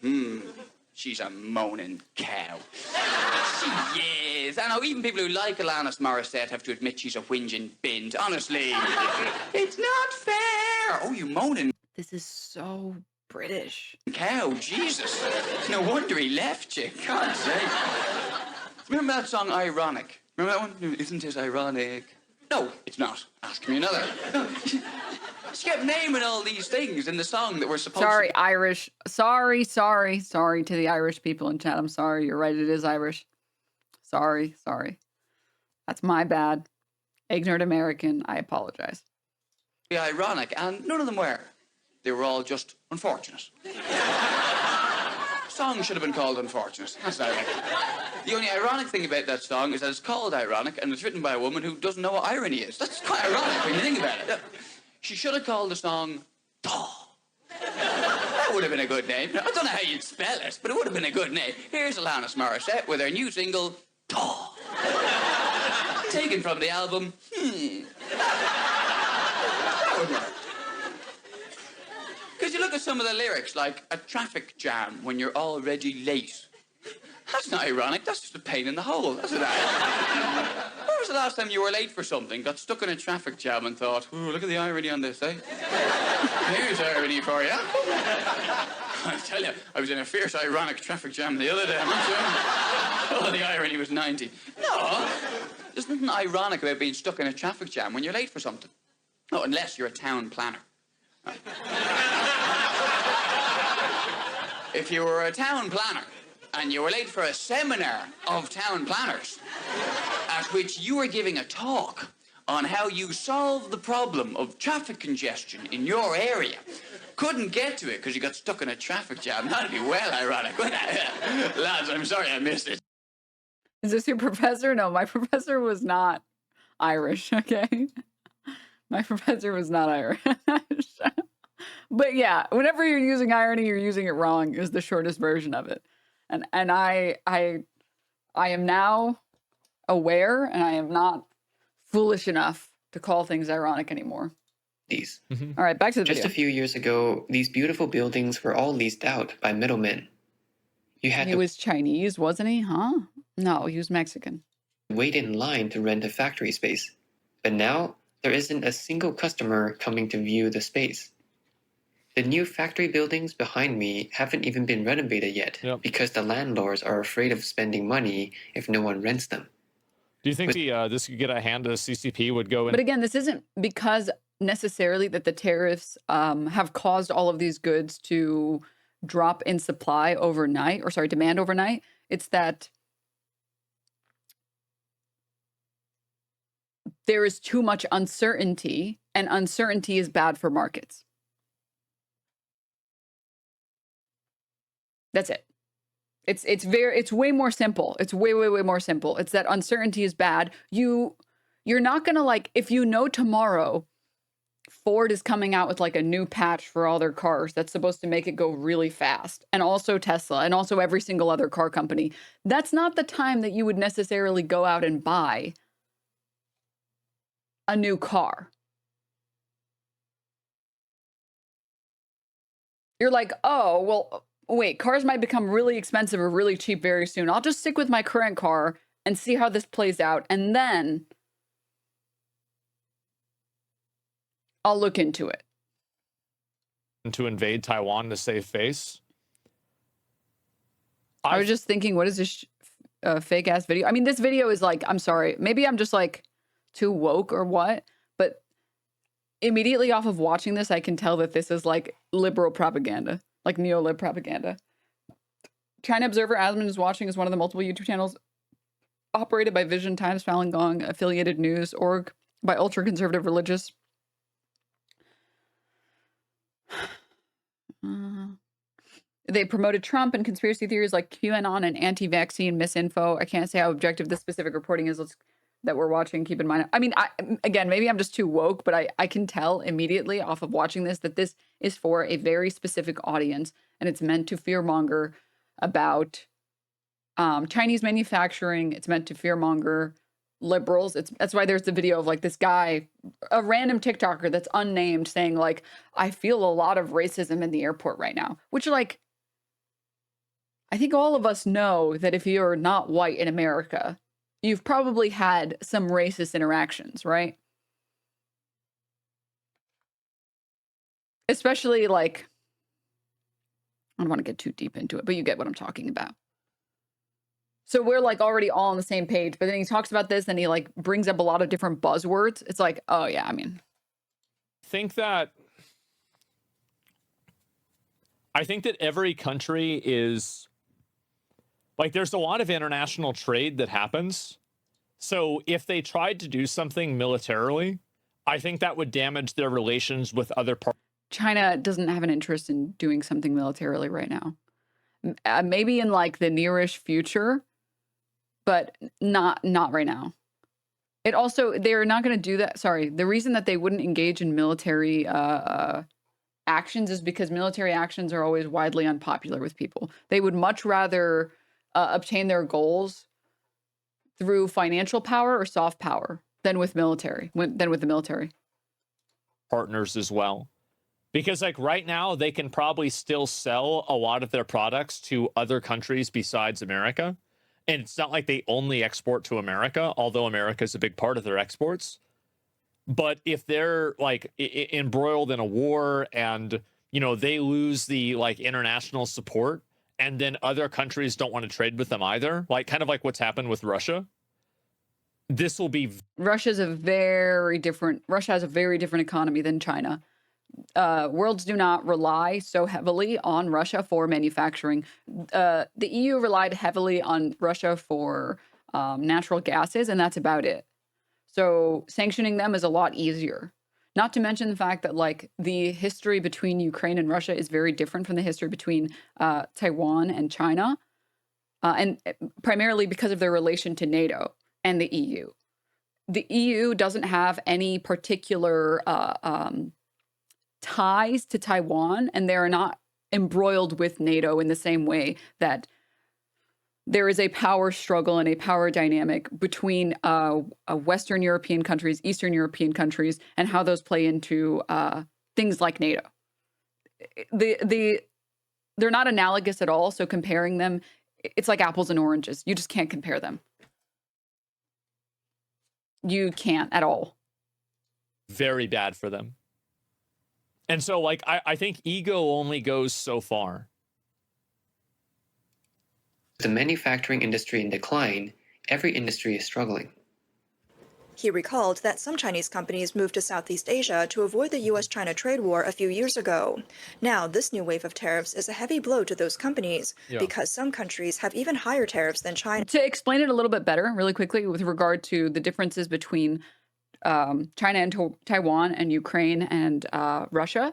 She's a moaning cow. She is. I know even people who like Alanis Morissette have to admit she's a whinging bint. Honestly, it's not fair. Oh, you moaning. This is so British. Cow, Jesus. No wonder he left you. God's sake. Remember that song, Ironic? Remember that one? Isn't it ironic? No, it's not. Ask me another. She kept naming all these things in the song that were supposed Sorry, to... Irish. Sorry to the Irish people in chat. I'm sorry. You're right. It is Irish. Sorry. That's my bad. Ignorant American. I apologize. ...be ironic, and none of them were. They were all just unfortunate. Song should have been called Unfortunate. That's what I reckon. The only ironic thing about that song is that it's called Ironic and it's written by a woman who doesn't know what irony is. That's quite ironic when you think about it. She should have called the song Daw. That would have been a good name. I don't know how you'd spell it, but it would have been a good name. Here's Alanis Morissette with her new single, Daw. Taken from the album, That would work. Because you look at some of the lyrics, like a traffic jam when you're already late. That's not ironic. That's just a pain in the hole. That's what that is. When was the last time you were late for something, got stuck in a traffic jam and thought, ooh, look at the irony on this, eh? Here's irony for you. I tell you, I was in a fierce ironic traffic jam the other day, I'm not sure. Oh, the irony was 90. No, there's nothing ironic about being stuck in a traffic jam when you're late for something. No, unless you're a town planner. If you were a town planner and you were late for a seminar of town planners at which you were giving a talk on how you solve the problem of traffic congestion in your area, couldn't get to it because you got stuck in a traffic jam, that'd be well ironic, wouldn't it? Lads, I'm sorry I missed it. Is this your professor? No, my professor was not Irish, okay? My professor was not Irish. But yeah, whenever you're using irony, you're using it wrong is the shortest version of it. And I am now aware, and I am not foolish enough to call things ironic anymore. These. All right, back to the Just video. a few years ago, these beautiful buildings were all leased out by middlemen. You had He to was Chinese, wasn't he? Huh? No, he was Mexican. wait in line to rent a factory space. But now, there isn't a single customer coming to view the space. The new factory buildings behind me haven't even been renovated yet because the landlords are afraid of spending money if no one rents them. Do you think this could get a hand to the CCP would go in? But again, this isn't because necessarily that the tariffs have caused all of these goods to drop in supply overnight, or sorry, demand overnight. It's that there is too much uncertainty, and uncertainty is bad for markets. That's it. It's way more simple. It's way more simple. It's that uncertainty is bad. You're not gonna, like, if you know tomorrow Ford is coming out with like a new patch for all their cars that's supposed to make it go really fast, and also Tesla, and also every single other car company, that's not the time that you would necessarily go out and buy a new car. You're like, oh, well, wait, cars might become really expensive or really cheap very soon. I'll just stick with my current car and see how this plays out, and then I'll look into it. To invade Taiwan to save face? I was just thinking, what is this fake ass video? I mean, this video is like, I'm sorry, maybe I'm just like too woke or what, but immediately off of watching this, I can tell that this is like liberal propaganda, like neo-lib propaganda. China Observer Asmon is watching is one of the multiple YouTube channels operated by Vision, Times, Falun Gong, affiliated news org by ultra-conservative religious. They promoted Trump and conspiracy theories like QAnon and anti-vaccine misinfo. I can't say how objective this specific reporting is that we're watching. Keep in mind. I mean, again, maybe I'm just too woke, but I can tell immediately off of watching this that this is for a very specific audience, and it's meant to fearmonger about Chinese manufacturing. It's meant to fearmonger liberals. That's why there's the video of like this guy, a random TikToker that's unnamed, saying like, I feel a lot of racism in the airport right now, which, like, I think all of us know that if you're not white in America, you've probably had some racist interactions, right? Especially, like, I don't want to get too deep into it, but you get what I'm talking about. So we're like already all on the same page, but then he talks about this and he like brings up a lot of different buzzwords. It's like, oh yeah, I mean. I think that every country is like, there's a lot of international trade that happens. So if they tried to do something militarily, I think that would damage their relations with other parts. China doesn't have an interest in doing something militarily right now. Maybe in like the nearish future, but not right now. It also, they're not going to do that. Sorry. The reason that they wouldn't engage in military actions is because military actions are always widely unpopular with people. They would much rather obtain their goals through financial power or soft power than with the military. Partners as well. Because like right now, they can probably still sell a lot of their products to other countries besides America. And it's not like they only export to America, although America is a big part of their exports. But if they're like embroiled in a war and, you know, they lose the like international support, and then other countries don't want to trade with them either, like kind of like what's happened with Russia, this will be... Russia has a very different economy than China. Worlds do not rely so heavily on Russia for manufacturing. The EU relied heavily on Russia for natural gases, and that's about it. So sanctioning them is a lot easier. Not to mention the fact that like the history between Ukraine and Russia is very different from the history between Taiwan and China, and primarily because of their relation to NATO and the EU. The EU doesn't have any particular ties to Taiwan, and they're not embroiled with NATO in the same way that there is a power struggle and a power dynamic between Western European countries, Eastern European countries, and how those play into things like NATO. They're not analogous at all, so comparing them, it's like apples and oranges. You just can't compare them. You can't at all. Very bad for them. And so, like, I think ego only goes so far. With the manufacturing industry in decline, every industry is struggling. He recalled that some Chinese companies moved to Southeast Asia to avoid the U.S.-China trade war a few years ago. Now, this new wave of tariffs is a heavy blow to those companies because some countries have even higher tariffs than China. To explain it a little bit better, really quickly, with regard to the differences between China and Taiwan and Ukraine and Russia.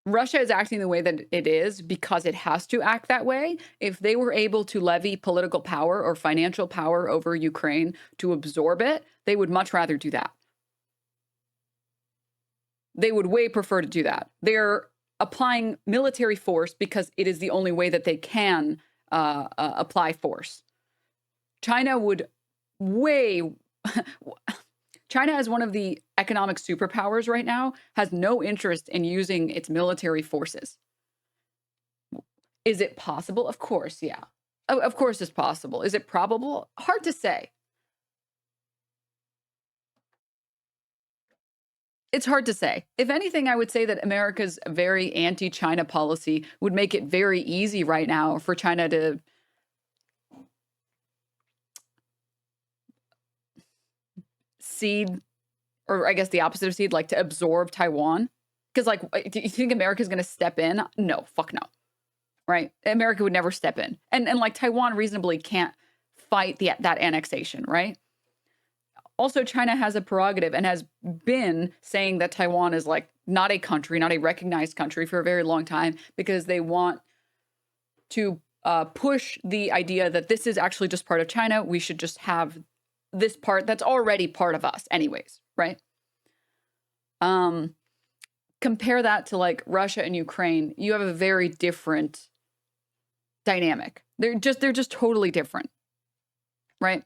Russia is acting the way that it is because it has to act that way. If they were able to levy political power or financial power over Ukraine to absorb it, they would much rather do that. They would way prefer to do that. They're applying military force because it is the only way that they can apply force. China would China, as one of the economic superpowers right now, has no interest in using its military forces. Is it possible? Of course, yeah. Of course it's possible. Is it probable? Hard to say. It's hard to say. If anything, I would say that America's very anti-China policy would make it very easy right now for China to cede, or I guess the opposite of cede, like to absorb Taiwan. Because like, do you think America's going to step in? No, fuck no. Right? America would never step in. And like Taiwan reasonably can't fight that annexation, right? Also, China has a prerogative and has been saying that Taiwan is like not a country, not a recognized country for a very long time because they want to push the idea that this is actually just part of China. We should just have this part that's already part of us anyways, right? Compare that to like Russia and Ukraine. You have a very different dynamic. They're just totally different, right?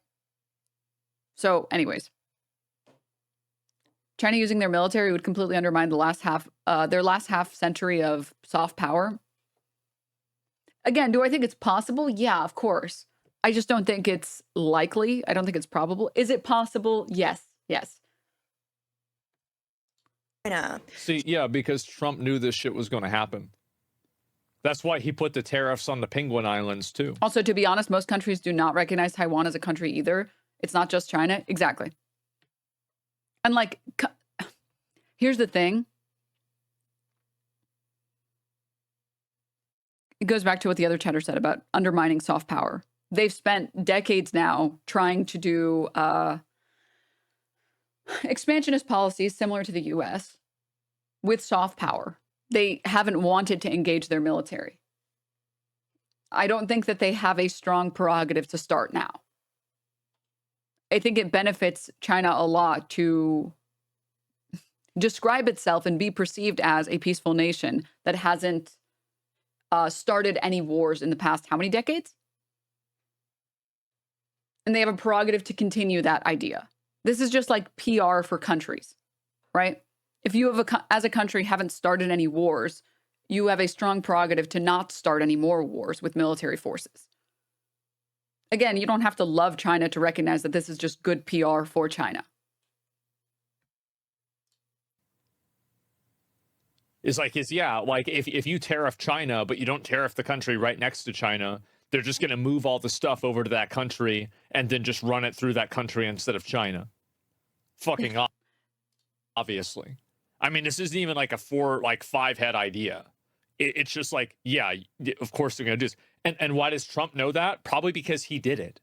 So anyways, China using their military would completely undermine their last half century of soft power. Again, do I think it's possible? Yeah, of course. I just don't think it's likely. I don't think it's probable. Is it possible? Yes. Yes. See, yeah, because Trump knew this shit was going to happen. That's why he put the tariffs on the Penguin Islands, too. Also, to be honest, most countries do not recognize Taiwan as a country either. It's not just China. Exactly. And like, here's the thing. It goes back to what the other chatter said about undermining soft power. They've spent decades now trying to do expansionist policies similar to the US with soft power. They haven't wanted to engage their military. I don't think that they have a strong prerogative to start now. I think it benefits China a lot to describe itself and be perceived as a peaceful nation that hasn't started any wars in the past how many decades? and they have a prerogative to continue that idea. This is just like PR for countries, right? If you have as a country haven't started any wars, you have a strong prerogative to not start any more wars with military forces. Again, you don't have to love China to recognize that this is just good PR for China. If you tariff China, but you don't tariff the country right next to China, they're just going to move all the stuff over to that country and then just run it through that country instead of China. Fucking obviously. I mean, this isn't even like a 5 head idea. It's just like, yeah, of course they're going to do this. And why does Trump know that? Probably because he did it.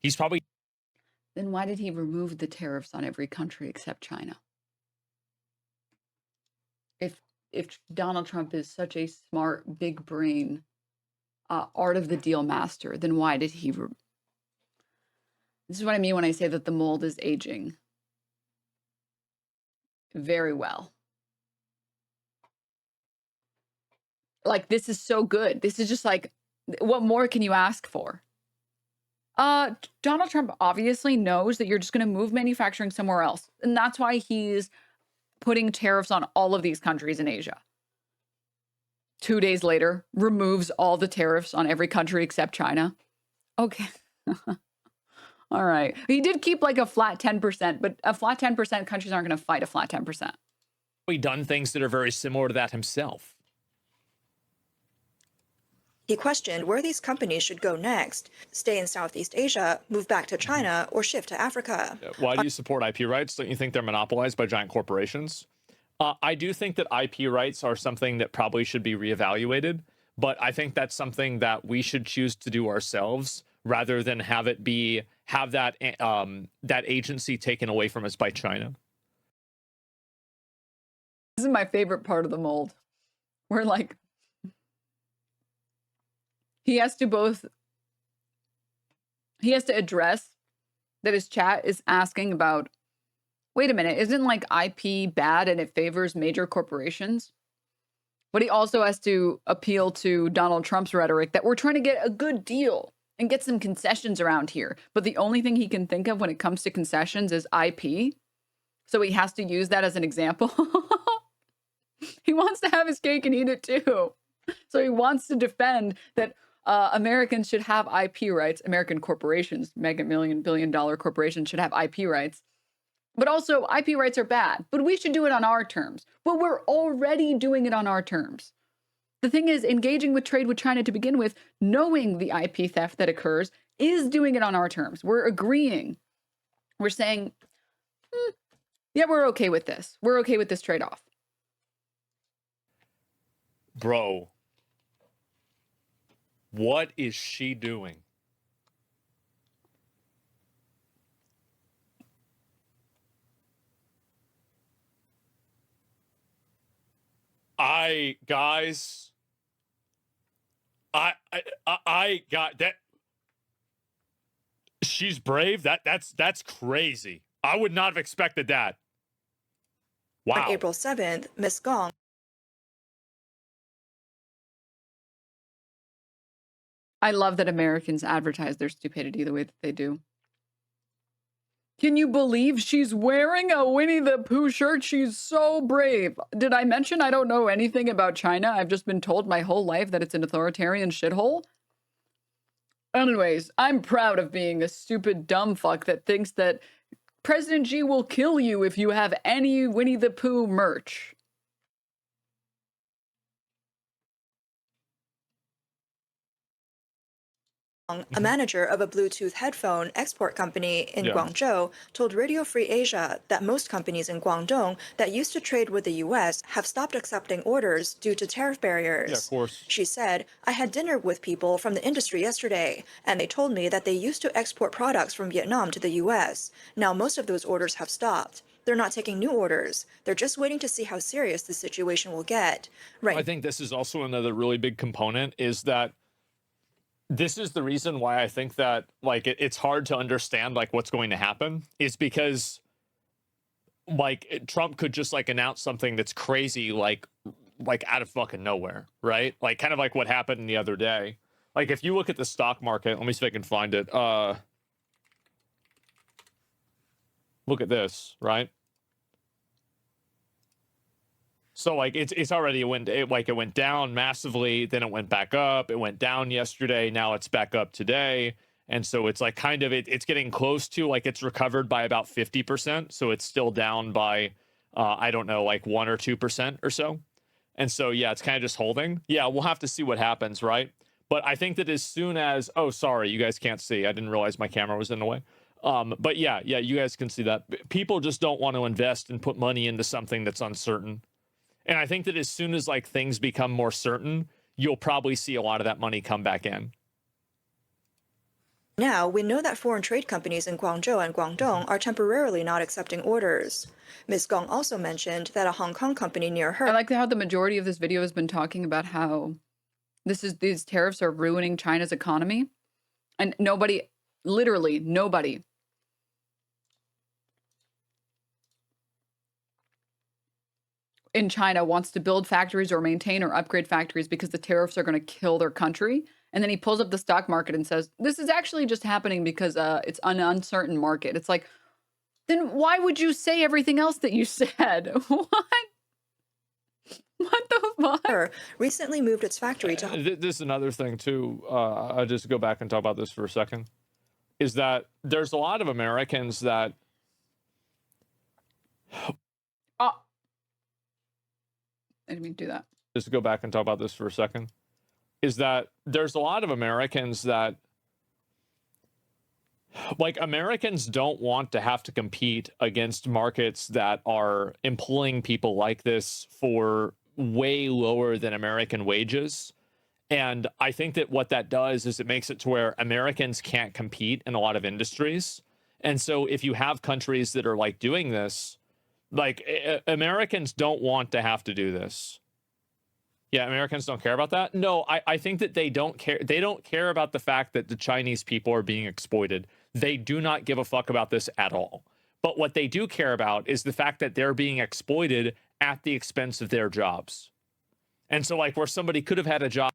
He's probably. Then why did he remove the tariffs on every country except China? If Donald Trump is such a smart, big brain, art of the deal master, then why did he? This is what I mean when I say that the mold is aging very well. Like, this is so good. This is just like, what more can you ask for? Donald Trump obviously knows that you're just going to move manufacturing somewhere else. And that's why he's putting tariffs on all of these countries in Asia. 2 days later, removes all the tariffs on every country except China. Okay. All right. He did keep like a flat 10%, but a flat 10%, countries aren't going to fight a flat 10%. Done things that are very similar to that himself. He questioned where these companies should go next: stay in Southeast Asia, move back to China, or shift to Africa. Why do you support IP rights? Don't you think they're monopolized by giant corporations? I do think that IP rights are something that probably should be reevaluated, but I think that's something that we should choose to do ourselves rather than have that agency taken away from us by China. This is my favorite part of the mold. Where like he has to address that his chat is asking about, wait a minute, isn't like IP bad and it favors major corporations? But he also has to appeal to Donald Trump's rhetoric that we're trying to get a good deal and get some concessions around here. But the only thing he can think of when it comes to concessions is IP. So he has to use that as an example. He wants to have his cake and eat it too. So he wants to defend that Americans should have IP rights. American corporations, mega billion-dollar corporations should have IP rights. But also, IP rights are bad. But we should do it on our terms. But we're already doing it on our terms. The thing is, engaging with trade with China to begin with, knowing the IP theft that occurs, is doing it on our terms. We're agreeing. We're saying, yeah, we're okay with this. We're okay with this trade-off. Bro, what is she doing? I got that. She's brave. That's crazy. I would not have expected that. Wow. On April 7th, Ms. Gong. I love that Americans advertise their stupidity the way that they do. Can you believe she's wearing a Winnie the Pooh shirt? She's so brave. Did I mention I don't know anything about China? I've just been told my whole life that it's an authoritarian shithole. Anyways, I'm proud of being a stupid dumb fuck that thinks that President Xi will kill you if you have any Winnie the Pooh merch. A manager of a Bluetooth headphone export company in Guangzhou told Radio Free Asia that most companies in Guangdong that used to trade with the U.S. have stopped accepting orders due to tariff barriers. Yeah, of course. She said, I had dinner with people from the industry yesterday, and they told me that they used to export products from Vietnam to the U.S. Now most of those orders have stopped. They're not taking new orders. They're just waiting to see how serious the situation will get. Right. I think this is also another really big component is that this is the reason why I think that like it's hard to understand like what's going to happen is because like Trump could just like announce something that's crazy like out of fucking nowhere, right? Like kind of like what happened the other day. Like if you look at the stock market, let me see if I can find it. look at this, right? So like it's already it went down massively, then it went back up, it went down yesterday, now it's back up today. And so it's like kind of it's getting close to like it's recovered by about 50%. So it's still down by I don't know, like 1 or 2% or so. And so yeah, it's kind of just holding. Yeah, we'll have to see what happens, right? But I think that as soon as oh sorry, you guys can't see. I didn't realize my camera was in the way. But yeah, you guys can see that. People just don't want to invest and put money into something that's uncertain. And I think that as soon as like things become more certain, you'll probably see a lot of that money come back in. Now, we know that foreign trade companies in Guangzhou and Guangdong are temporarily not accepting orders. Ms. Gong also mentioned that a Hong Kong company near her— I like how the majority of this video has been talking about how these tariffs are ruining China's economy. And nobody, literally nobody, in China wants to build factories or maintain or upgrade factories because the tariffs are going to kill their country. And then he pulls up the stock market and says, this is actually just happening because it's an uncertain market. It's like, then why would you say everything else that you said? What? What the fuck? Recently moved its factory to— This is another thing too. I'll just go back and talk about this for a second. Is that there's a lot of Americans that I didn't mean to do that. Just go back and talk about this for a second. Is that there's a lot of Americans that like Americans don't want to have to compete against markets that are employing people like this for way lower than American wages. And I think that what that does is it makes it to where Americans can't compete in a lot of industries. And so if you have countries that are like doing this, like Americans don't want to have to do this. Yeah, Americans don't care about that. No, I think that they don't care. They don't care about the fact that the Chinese people are being exploited. They do not give a fuck about this at all. But what they do care about is the fact that they're being exploited at the expense of their jobs. And so like where somebody could have had a job.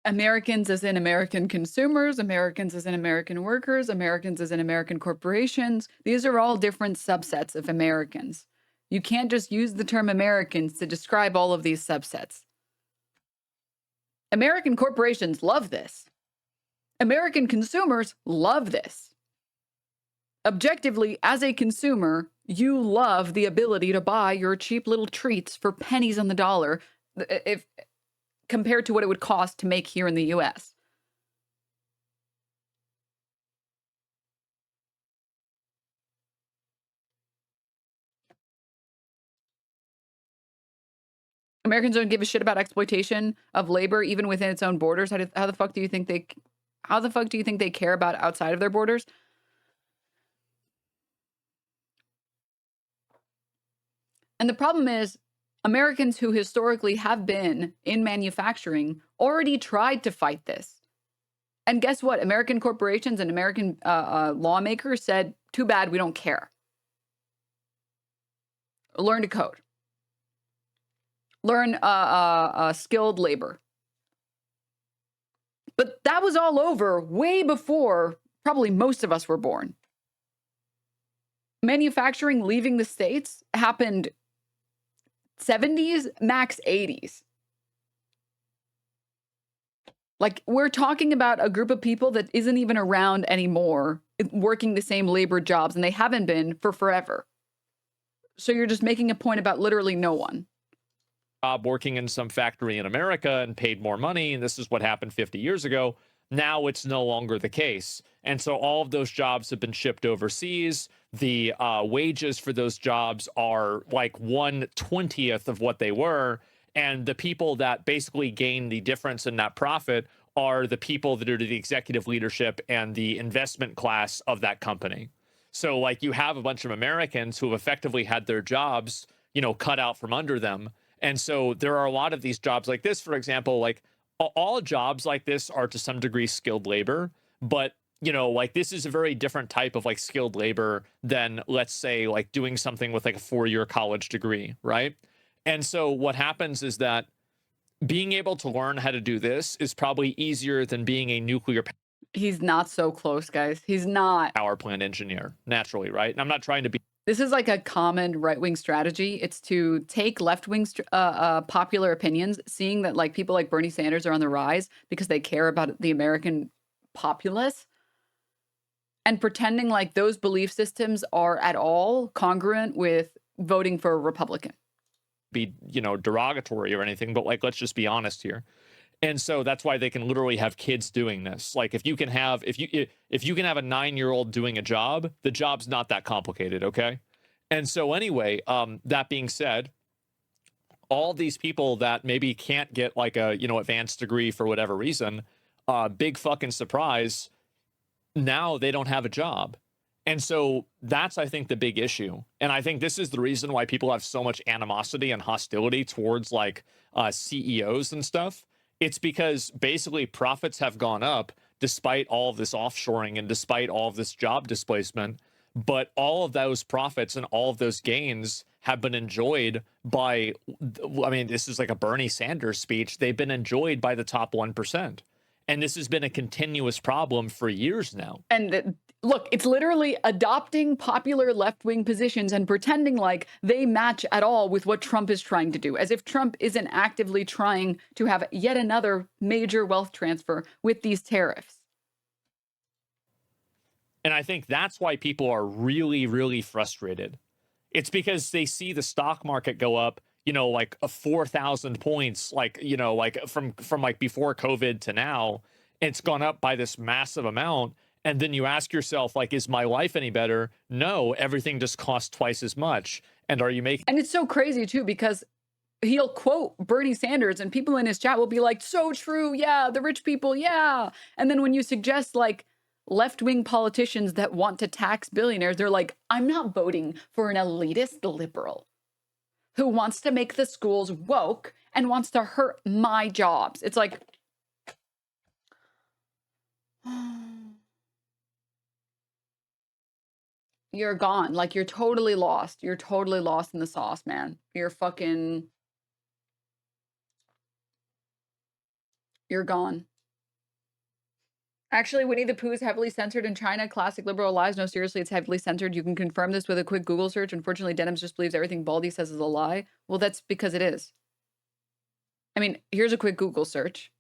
Americans as in American consumers, Americans as in American workers, Americans as in American corporations. These are all different subsets of Americans. You can't just use the term Americans to describe all of these subsets. American corporations love this. American consumers love this. Objectively, as a consumer, you love the ability to buy your cheap little treats for pennies on the dollar if compared to what it would cost to make here in the US. Americans don't give a shit about exploitation of labor even within its own borders. How the fuck do you think they care about outside of their borders? And the problem is Americans who historically have been in manufacturing already tried to fight this. And guess what? American corporations and American lawmakers said, too bad, we don't care. Learn to code. Learn skilled labor. But that was all over way before probably most of us were born. Manufacturing leaving the States happened 70s, max 80s. Like, we're talking about a group of people that isn't even around anymore, working the same labor jobs, and they haven't been for forever. So you're just making a point about literally no one. Working in some factory in America and paid more money, and this is what happened 50 years ago. Now it's no longer the case. And so all of those jobs have been shipped overseas. The wages for those jobs are like 1/20th of what they were. And the people that basically gain the difference in that profit are the people that are the executive leadership and the investment class of that company. So like you have a bunch of Americans who have effectively had their jobs, you know, cut out from under them. And so there are a lot of these jobs like this, for example, like all jobs like this are to some degree skilled labor, but you know, like this is a very different type of like skilled labor than, let's say, like doing something with like a 4-year college degree, right? And so what happens is that being able to learn how to do this is probably easier than being a nuclear He's not so close, guys. He's not. power plant engineer, naturally, right? And I'm not trying to be This is like a common right-wing strategy. It's to take left-wing popular opinions, seeing that like people like Bernie Sanders are on the rise because they care about the American populace, and pretending like those belief systems are at all congruent with voting for a Republican. be, you know, derogatory or anything, but like, let's just be honest here. And so that's why they can literally have kids doing this. Like if you can have, if you can have a 9-year-old doing a job, the job's not that complicated. Okay. And so anyway, that being said, all these people that maybe can't get like a, you know, advanced degree for whatever reason, big fucking surprise, now they don't have a job. And so that's, I think, the big issue. And I think this is the reason why people have so much animosity and hostility towards like CEOs and stuff. It's because basically profits have gone up despite all of this offshoring and despite all of this job displacement. But all of those profits and all of those gains have been enjoyed by, I mean, this is like a Bernie Sanders speech. They've been enjoyed by the top 1%. And this has been a continuous problem for years now. And look, it's literally adopting popular left-wing positions and pretending like they match at all with what Trump is trying to do, as if Trump isn't actively trying to have yet another major wealth transfer with these tariffs. And I think that's why people are really, really frustrated. It's because they see the stock market go up, you know, like 4,000 points, like, you know, like from like before COVID to now, it's gone up by this massive amount. And then you ask yourself, like, is my life any better? No, everything just costs twice as much. And are you making? And it's so crazy too, because he'll quote Bernie Sanders and people in his chat will be like, so true. Yeah. The rich people. Yeah. And then when you suggest like left-wing politicians that want to tax billionaires, they're like, I'm not voting for an elitist liberal who wants to make the schools woke and wants to hurt my jobs. It's like, you're gone. Like, you're totally lost. You're totally lost in the sauce, man. You're gone. Actually, Winnie the Pooh is heavily censored in China. Classic liberal lies. No, seriously, it's heavily censored. You can confirm this with a quick Google search. Unfortunately, Denims just believes everything Baldy says is a lie. Well, that's because it is. I mean, here's a quick Google search.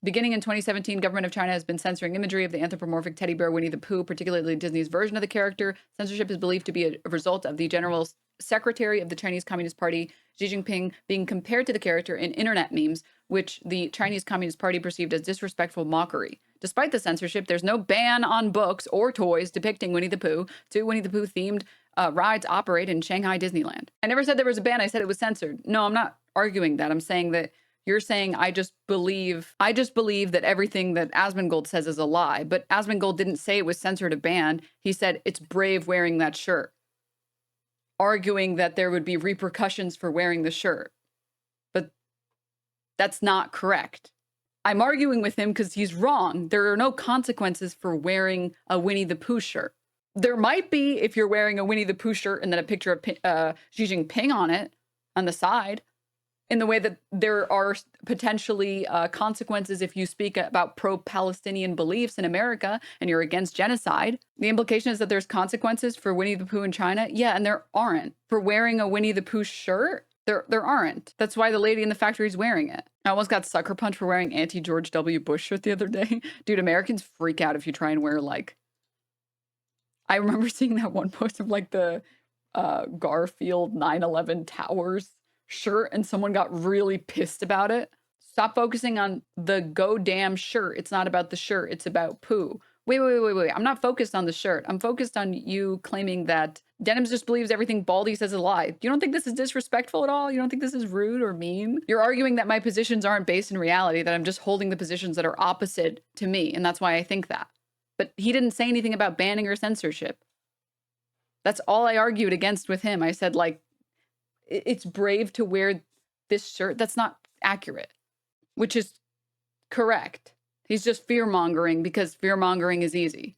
Beginning in 2017, government of China has been censoring imagery of the anthropomorphic teddy bear Winnie the Pooh, particularly Disney's version of the character. Censorship is believed to be a result of the General Secretary of the Chinese Communist Party, Xi Jinping, being compared to the character in internet memes, which the Chinese Communist Party perceived as disrespectful mockery. Despite the censorship, there's no ban on books or toys depicting Winnie the Pooh. 2 Winnie the Pooh themed rides operate in Shanghai Disneyland. I never said there was a ban. I said it was censored. No, I'm not arguing that. I'm saying that you're saying I just believe that everything that Asmongold says is a lie. But Asmongold didn't say it was censored or banned. He said it's brave wearing that shirt, arguing that there would be repercussions for wearing the shirt. But that's not correct. I'm arguing with him because he's wrong. There are no consequences for wearing a Winnie the Pooh shirt. There might be if you're wearing a Winnie the Pooh shirt and then a picture of Xi Jinping on it on the side, in the way that there are potentially consequences if you speak about pro-Palestinian beliefs in America and you're against genocide. The implication is that there's consequences for Winnie the Pooh in China. Yeah, and there aren't. For wearing a Winnie the Pooh shirt, there aren't. That's why the lady in the factory is wearing it. I almost got sucker punched for wearing anti-George W. Bush shirt the other day. Dude, Americans freak out if you try and wear like... I remember seeing that one post of like the Garfield 9/11 Towers shirt and someone got really pissed about it. Stop focusing on the go damn shirt. It's not about the shirt. It's about poo. Wait. I'm not focused on the shirt. I'm focused on you claiming that Denims just believes everything Baldy says is a lie. You don't think this is disrespectful at all? You don't think this is rude or mean? You're arguing that my positions aren't based in reality, that I'm just holding the positions that are opposite to me, and that's why I think that. But he didn't say anything about banning or censorship. That's all I argued against with him. I said, like, it's brave to wear this shirt. That's not accurate, which is correct. He's just fear-mongering because fear-mongering is easy.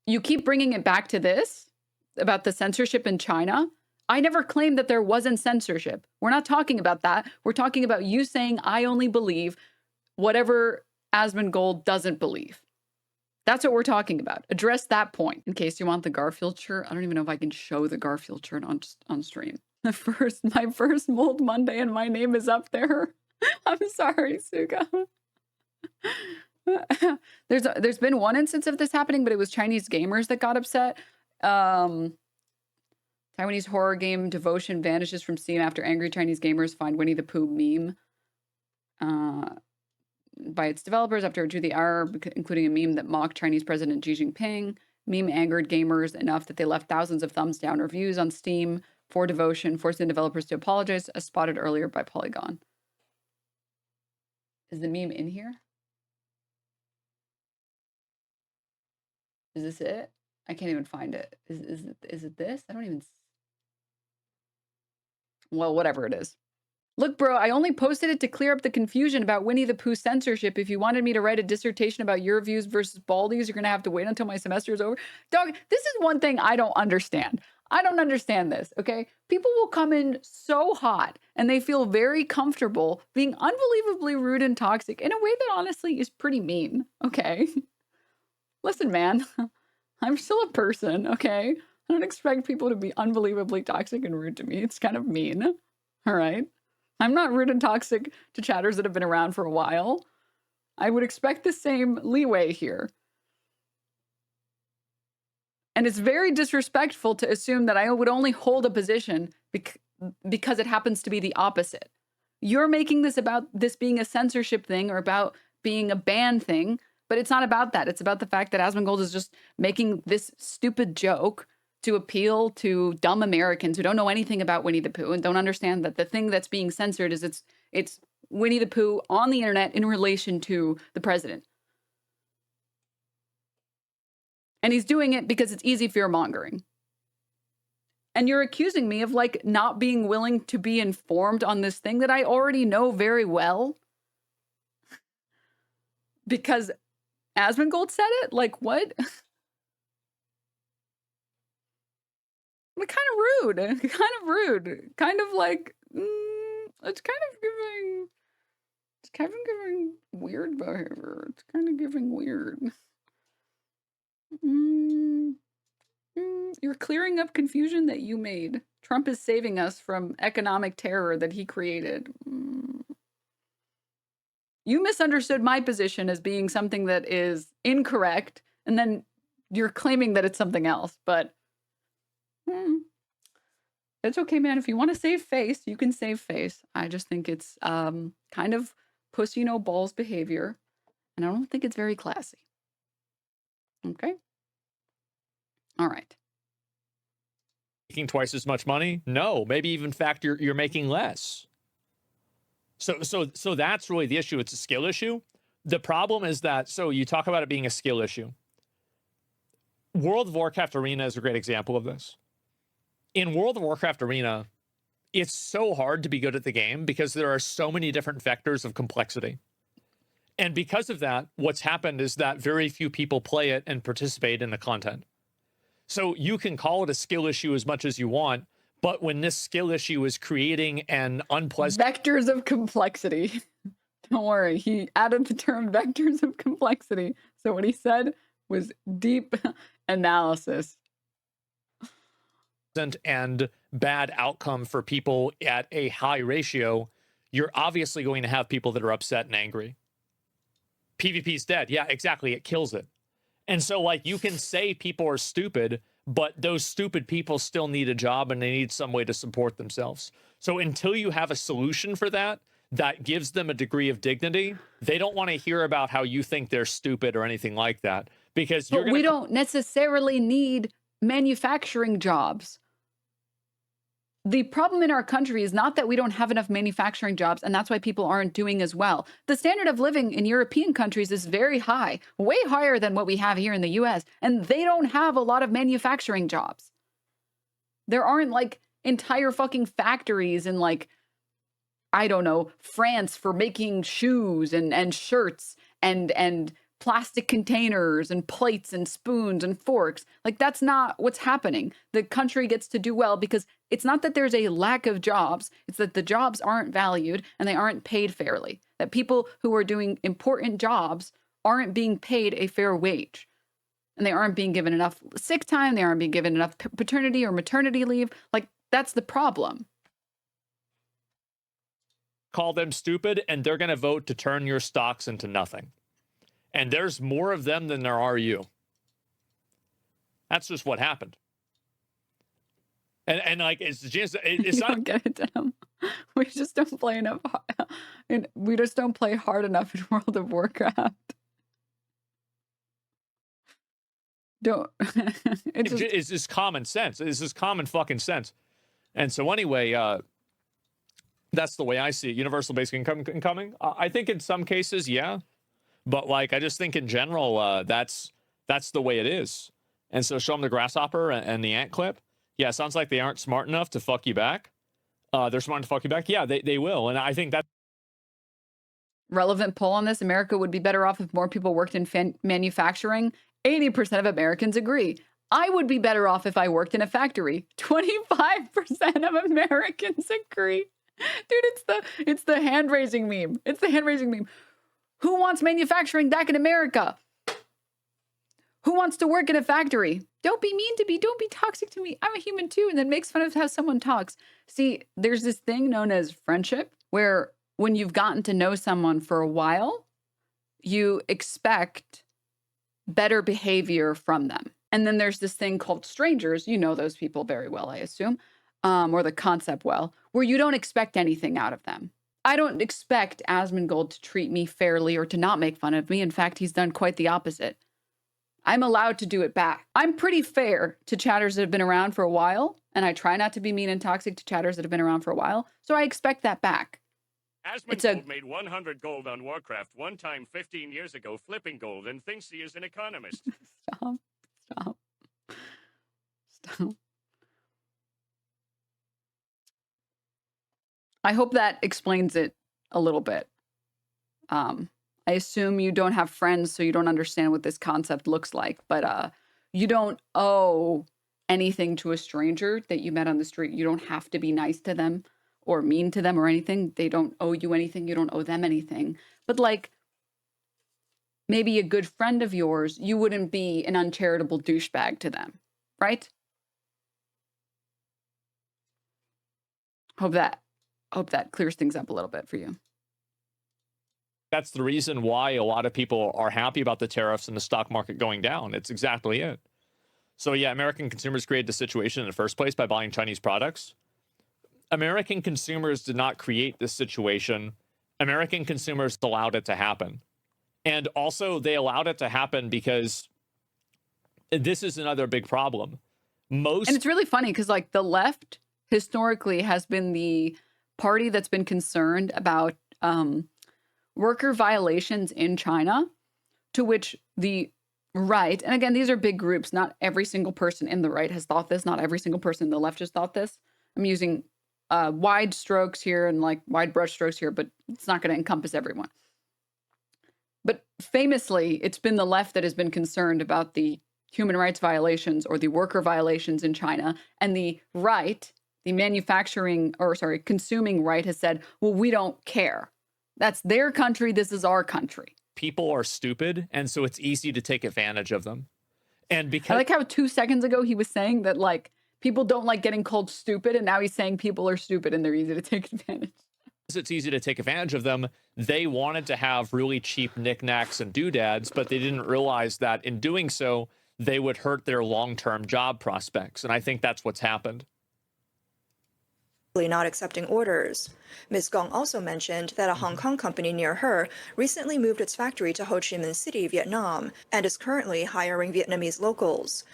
You keep bringing it back to this about the censorship in China. I never claimed that there wasn't censorship. We're not talking about that. We're talking about you saying I only believe whatever Asmongold doesn't believe. That's what we're talking about. Address that point. In case you want the Garfield shirt, I don't even know if I can show the Garfield shirt on stream. My first Mold Monday, and my name is up there. I'm sorry, Suga. There's been one instance of this happening, but it was Chinese gamers that got upset. Taiwanese horror game Devotion vanishes from Steam after angry Chinese gamers find Winnie the Pooh meme by its developers after it drew the error, including a meme that mocked Chinese President Xi Jinping. Meme angered gamers enough that they left thousands of thumbs down reviews on Steam for Devotion, forcing the developers to apologize, as spotted earlier by Polygon. Is the meme in here? Is this it? I can't even find it. Is it this? I don't even... Well, whatever it is. Look, bro, I only posted it to clear up the confusion about Winnie the Pooh censorship. If you wanted me to write a dissertation about your views versus Baldy's, you're going to have to wait until my semester is over. Dog, this is one thing I don't understand. I don't understand this, okay? People will come in so hot and they feel very comfortable being unbelievably rude and toxic in a way that honestly is pretty mean, okay? Listen, man, I'm still a person, okay? I don't expect people to be unbelievably toxic and rude to me. It's kind of mean, all right? I'm not rude and toxic to chatters that have been around for a while. I would expect the same leeway here. And it's very disrespectful to assume that I would only hold a position because it happens to be the opposite. You're making this about this being a censorship thing or about being a ban thing, but it's not about that. It's about the fact that Asmongold is just making this stupid joke to appeal to dumb Americans who don't know anything about Winnie the Pooh and don't understand that the thing that's being censored is it's Winnie the Pooh on the internet in relation to the president. And he's doing it because it's easy fear-mongering. And you're accusing me of, like, not being willing to be informed on this thing that I already know very well. Because Asmongold said it? Like, what? Kind of rude. Kind of rude. Kind of like, it's kind of giving weird behavior. It's kind of giving weird. You're clearing up confusion that you made. Trump is saving us from economic terror that he created. You misunderstood my position as being something that is incorrect, and then you're claiming that it's something else, but it's okay, man. If you want to save face, you can save face. I just think it's kind of pussy no balls behavior, and I don't think it's very classy. Okay? All right. Making twice as much money? No, maybe even in fact you're making less. So that's really the issue. It's a skill issue. The problem is that, so you talk about it being a skill issue. World of Warcraft Arena is a great example of this. In World of Warcraft Arena, it's so hard to be good at the game because there are so many different vectors of complexity. And because of that, what's happened is that very few people play it and participate in the content. So you can call it a skill issue as much as you want, but when this skill issue is creating an unpleasant... Vectors of complexity. Don't worry, he added the term vectors of complexity. So what he said was deep analysis. And bad outcome for people at a high ratio, you're obviously going to have people that are upset and angry. PvP's dead. Yeah, exactly. It kills it. And so, like, you can say people are stupid, but those stupid people still need a job and they need some way to support themselves. So until you have a solution for that, that gives them a degree of dignity, they don't want to hear about how you think they're stupid or anything like that. Because you're we don't necessarily need manufacturing jobs. The problem in our country is not that we don't have enough manufacturing jobs, and that's why people aren't doing as well. The standard of living in European countries is very high, way higher than what we have here in the US, and they don't have a lot of manufacturing jobs. There aren't, like, entire fucking factories in, like, I don't know, France for making shoes and shirts and plastic containers and plates and spoons and forks. Like, that's not what's happening. The country gets to do well because it's not that there's a lack of jobs. It's that the jobs aren't valued and they aren't paid fairly. That people who are doing important jobs aren't being paid a fair wage. And they aren't being given enough sick time. They aren't being given enough paternity or maternity leave. Like, that's the problem. Call them stupid, and they're going to vote to turn your stocks into nothing. And there's more of them than there are you. That's just what happened. And like, it's just, it's not. Don't get it, Denim. We just don't play enough. We just don't play hard enough in World of Warcraft. Don't. It's just common sense. It's just common fucking sense. And so anyway, that's the way I see it. Universal basic income coming. I think in some cases, yeah. But like, I just think in general, that's the way it is. And so show them the grasshopper and the ant clip. Yeah, sounds like they aren't smart enough to fuck you back. They're smart to fuck you back. Yeah, they will. And I think that relevant poll on this, America would be better off if more people worked in manufacturing. 80% of Americans agree. I would be better off if I worked in a factory. 25% of Americans agree. Dude, it's the hand raising meme. It's the hand raising meme. Who wants manufacturing back in America? Who wants to work in a factory? Don't be mean to me. Don't be toxic to me. I'm a human too. And then makes fun of how someone talks. See, there's this thing known as friendship where when you've gotten to know someone for a while, you expect better behavior from them. And then there's this thing called strangers. You know those people very well, I assume, or the concept well, where you don't expect anything out of them. I don't expect Asmongold to treat me fairly or to not make fun of me. In fact, he's done quite the opposite. I'm allowed to do it back. I'm pretty fair to chatters that have been around for a while, and I try not to be mean and toxic to chatters that have been around for a while, so I expect that back. Asmongold made 100 gold on Warcraft one time 15 years ago, flipping gold, and thinks he is an economist. Stop. I hope that explains it a little bit. I assume you don't have friends, so you don't understand what this concept looks like, but you don't owe anything to a stranger that you met on the street. You don't have to be nice to them or mean to them or anything. They don't owe you anything. You don't owe them anything. But like, maybe a good friend of yours, you wouldn't be an uncharitable douchebag to them, right? Hope that clears things up a little bit for you. that's the reason why a lot of people are happy about the tariffs and the stock market going down. It's exactly it. So yeah, American consumers created the situation in the first place by buying Chinese products. American consumers did not create this situation. American consumers allowed it to happen. And also they allowed it to happen because this is another big problem. And it's really funny because like the left historically has been the party that's been concerned about worker violations in China, to which the right, and again, these are big groups. Not every single person in the right has thought this. Not every single person in the left has thought this. I'm using wide strokes here and like wide brush strokes here, but it's not going to encompass everyone. But famously, it's been the left that has been concerned about the human rights violations or the worker violations in China, and the right, the consuming right has said, well, we don't care. That's their country. This is our country. People are stupid, and so it's easy to take advantage of them. And because I like how 2 seconds ago he was saying that like people don't like getting called stupid, and now he's saying people are stupid and they're easy to take advantage. It's easy to take advantage of them. They wanted to have really cheap knickknacks and doodads, but they didn't realize that in doing so, they would hurt their long-term job prospects. And I think that's what's happened. Not accepting orders. Ms. Gong also mentioned that a Hong Kong company near her recently moved its factory to Ho Chi Minh City, Vietnam, and is currently hiring Vietnamese locals.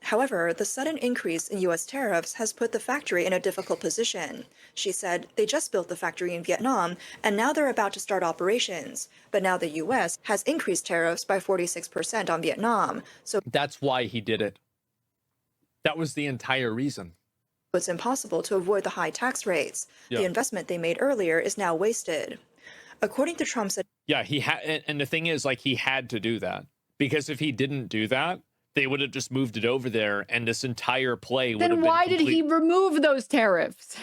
However, the sudden increase in U.S. tariffs has put the factory in a difficult position. She said they just built the factory in Vietnam, and now they're about to start operations. But now the U.S. has increased tariffs by 46% on Vietnam. So that's why he did it. That was the entire reason. It's impossible to avoid the high tax rates. The investment they made earlier is now wasted. According to Trump's Yeah, he had, and the thing is, like, he had to do that because if he didn't do that, they would have just moved it over there, and this entire play would have Then been why did he remove those tariffs?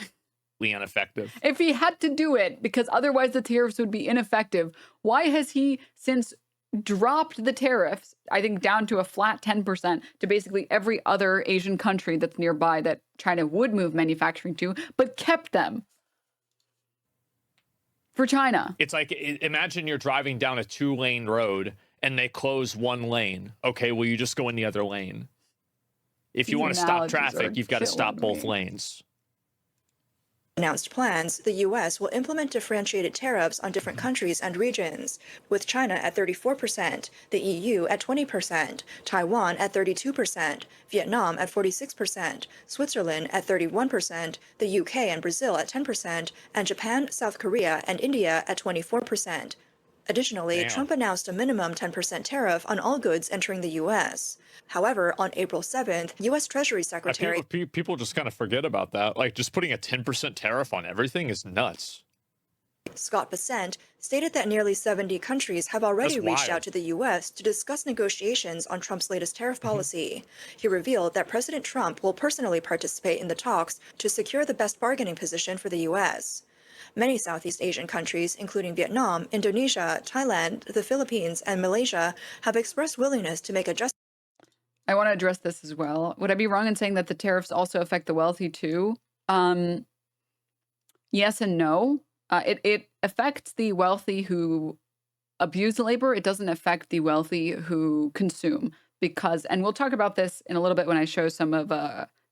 completely ineffective. If he had to do it because otherwise the tariffs would be ineffective, why has he since dropped the tariffs, I think down to a flat 10% to basically every other Asian country that's nearby that China would move manufacturing to, but kept them for China? It's like, imagine you're driving down a 2-lane road and they close 1 lane. Okay, well, you just go in the other lane. If you want to stop traffic, you've got to stop both lanes. Announced plans, the U.S. will implement differentiated tariffs on different countries and regions, with China at 34%, the EU at 20%, Taiwan at 32%, Vietnam at 46%, Switzerland at 31%, the UK and Brazil at 10%, and Japan, South Korea, and India at 24%. Additionally, Trump announced a minimum 10% tariff on all goods entering the U.S. However, on April 7th, U.S. Treasury Secretary... People just kind of forget about that. Like, just putting a 10% tariff on everything is nuts. Scott Bessent stated that nearly 70 countries have already reached out to the U.S. to discuss negotiations on Trump's latest tariff policy. He revealed that President Trump will personally participate in the talks to secure the best bargaining position for the U.S. Many Southeast Asian countries, including Vietnam, Indonesia, Thailand, the Philippines, and Malaysia, have expressed willingness to make adjustments. I want to address this as well. Would I be wrong in saying that the tariffs also affect the wealthy too? Yes and no. It affects the wealthy who abuse labor. It doesn't affect the wealthy who consume because, and we'll talk about this in a little bit when I show some of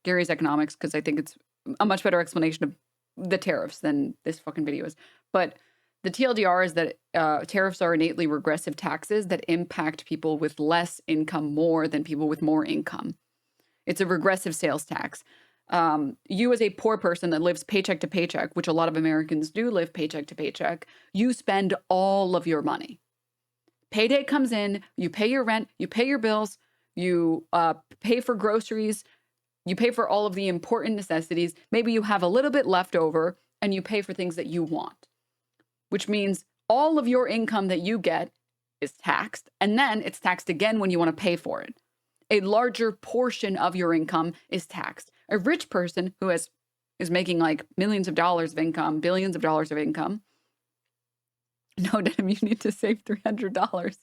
Gary's economics, because I think it's a much better explanation of the tariffs than this fucking video is. But the TLDR is that tariffs are innately regressive taxes that impact people with less income more than people with more income. It's a regressive sales tax. You as a poor person that lives paycheck to paycheck, which a lot of Americans do live paycheck to paycheck, you spend all of your money. Payday comes in, you pay your rent, you pay your bills, you pay for groceries, you pay for all of the important necessities. Maybe you have a little bit left over and you pay for things that you want, which means all of your income that you get is taxed, and then it's taxed again when you want to pay for it. A larger portion of your income is taxed. A rich person who is making like millions of dollars of income, billions of dollars of income. No, Denim, you need to save $300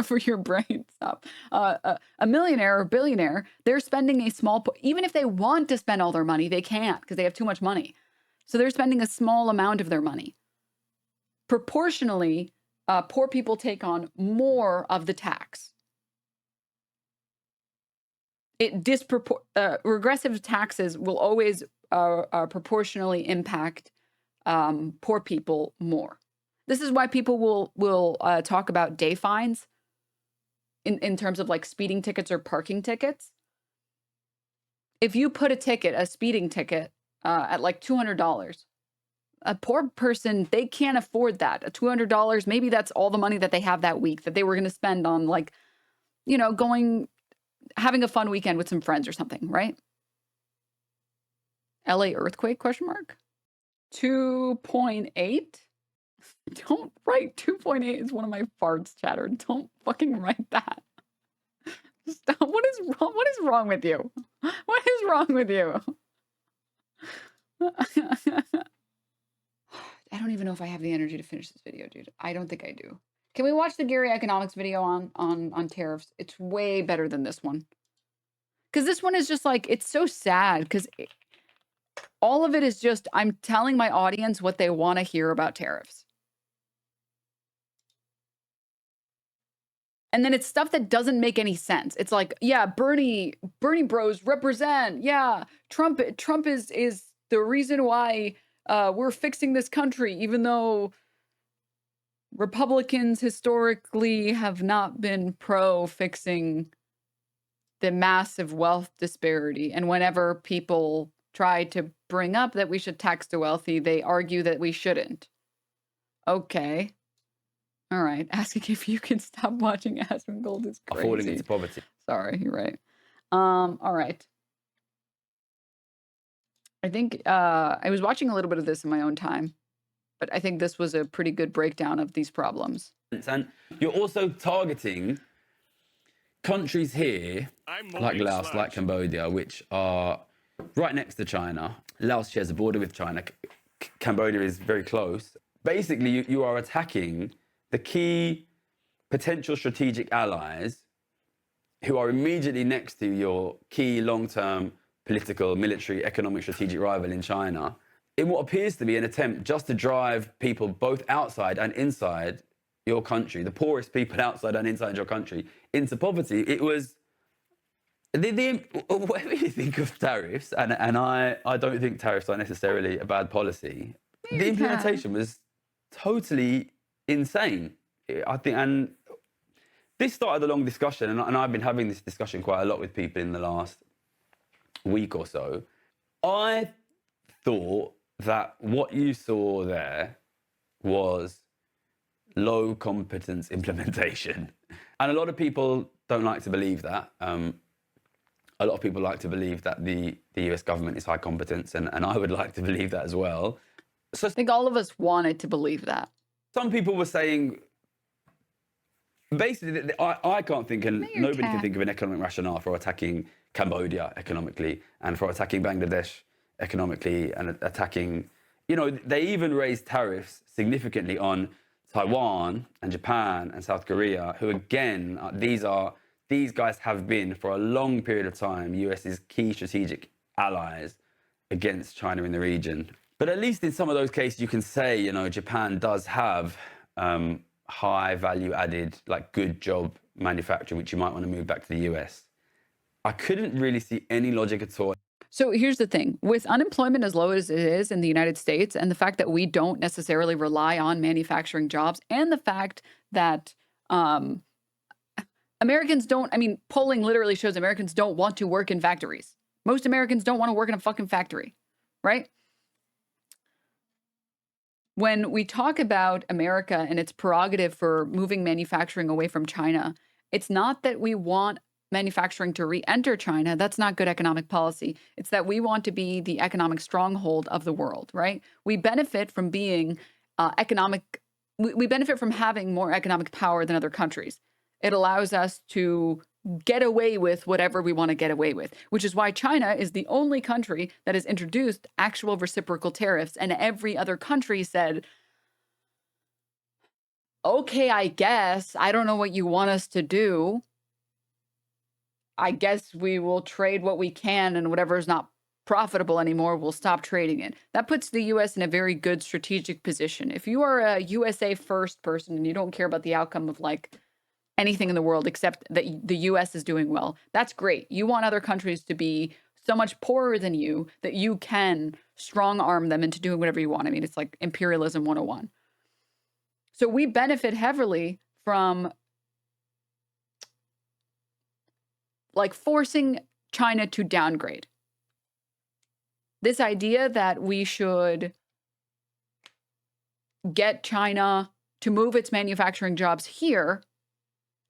for your brain. Stop. A millionaire or billionaire, they're spending a small, even if they want to spend all their money, they can't because they have too much money. So they're spending a small amount of their money. Proportionally, poor people take on more of the tax. Regressive taxes will always proportionally impact poor people more. This is why people will talk about day fines in terms of like speeding tickets or parking tickets. If you put a speeding ticket at like $200, a poor person, they can't afford that. A $200, maybe that's all the money that they have that week that they were going to spend on, like, you know, having a fun weekend with some friends or something, right? LA earthquake, question mark? 2.8? Don't write 2.8 is one of my farts, chatter. Don't fucking write that. Stop. What is wrong with you? What is wrong with you? I don't even know if I have the energy to finish this video, dude. I don't think I do. Can we watch the Gary economics video on tariffs? It's way better than this one. Because this one is just like, it's so sad because all of it is just, I'm telling my audience what they want to hear about tariffs. And then it's stuff that doesn't make any sense. It's like, yeah, Bernie bros represent. Yeah, Trump is the reason why we're fixing this country, even though Republicans historically have not been pro fixing the massive wealth disparity. And whenever people try to bring up that we should tax the wealthy, they argue that we shouldn't. Okay. All right. Asking if you can stop watching Asmongold is crazy. Falling into poverty. Sorry, you're right. All right. I think I was watching a little bit of this in my own time. But I think this was a pretty good breakdown of these problems. And you're also targeting countries here, like Laos, like Cambodia, which are right next to China. Laos shares a border with China. Cambodia is very close. Basically, you are attacking the key potential strategic allies who are immediately next to your key long-term political, military, economic, strategic rival in China, in what appears to be an attempt just to drive people both outside and inside your country, the poorest people outside and inside your country, into poverty. It was whatever you think of tariffs, and I don't think tariffs are necessarily a bad policy. The implementation was totally insane, I think, and this started a long discussion, and I've been having this discussion quite a lot with people in the last week or so. I thought that what you saw there was low competence implementation. And a lot of people don't like to believe that. A lot of people like to believe that the US government is high competence, and I would like to believe that as well. So I think all of us wanted to believe that. Some people were saying, basically, I can't think, and nobody can think of an economic rationale for attacking Cambodia economically, and for attacking Bangladesh economically, and attacking, they even raised tariffs significantly on Taiwan and Japan and South Korea, who again, these guys have been for a long period of time US's key strategic allies against China in the region. But at least in some of those cases, you can say, Japan does have high value added, like good job manufacturing, which you might want to move back to the US. I couldn't really see any logic at all. So here's the thing. With unemployment as low as it is in the United States, and the fact that we don't necessarily rely on manufacturing jobs, and the fact that Americans don't, polling literally shows Americans don't want to work in factories. Most Americans don't want to work in a fucking factory, right? When we talk about America and its prerogative for moving manufacturing away from China, it's not that we want manufacturing to re-enter China. That's not good economic policy. It's that we want to be the economic stronghold of the world, right? We benefit from being we benefit from having more economic power than other countries. It allows us to get away with whatever we want to get away with, which is why China is the only country that has introduced actual reciprocal tariffs, and every other country said, okay, I guess, I don't know what you want us to do. I guess we will trade what we can, and whatever is not profitable anymore, we'll stop trading it. That puts the US in a very good strategic position. If you are a USA first person and you don't care about the outcome of anything in the world except that the US is doing well, that's great. You want other countries to be so much poorer than you that you can strong arm them into doing whatever you want. It's like imperialism 101. So we benefit heavily from forcing China to downgrade. This idea that we should get China to move its manufacturing jobs here,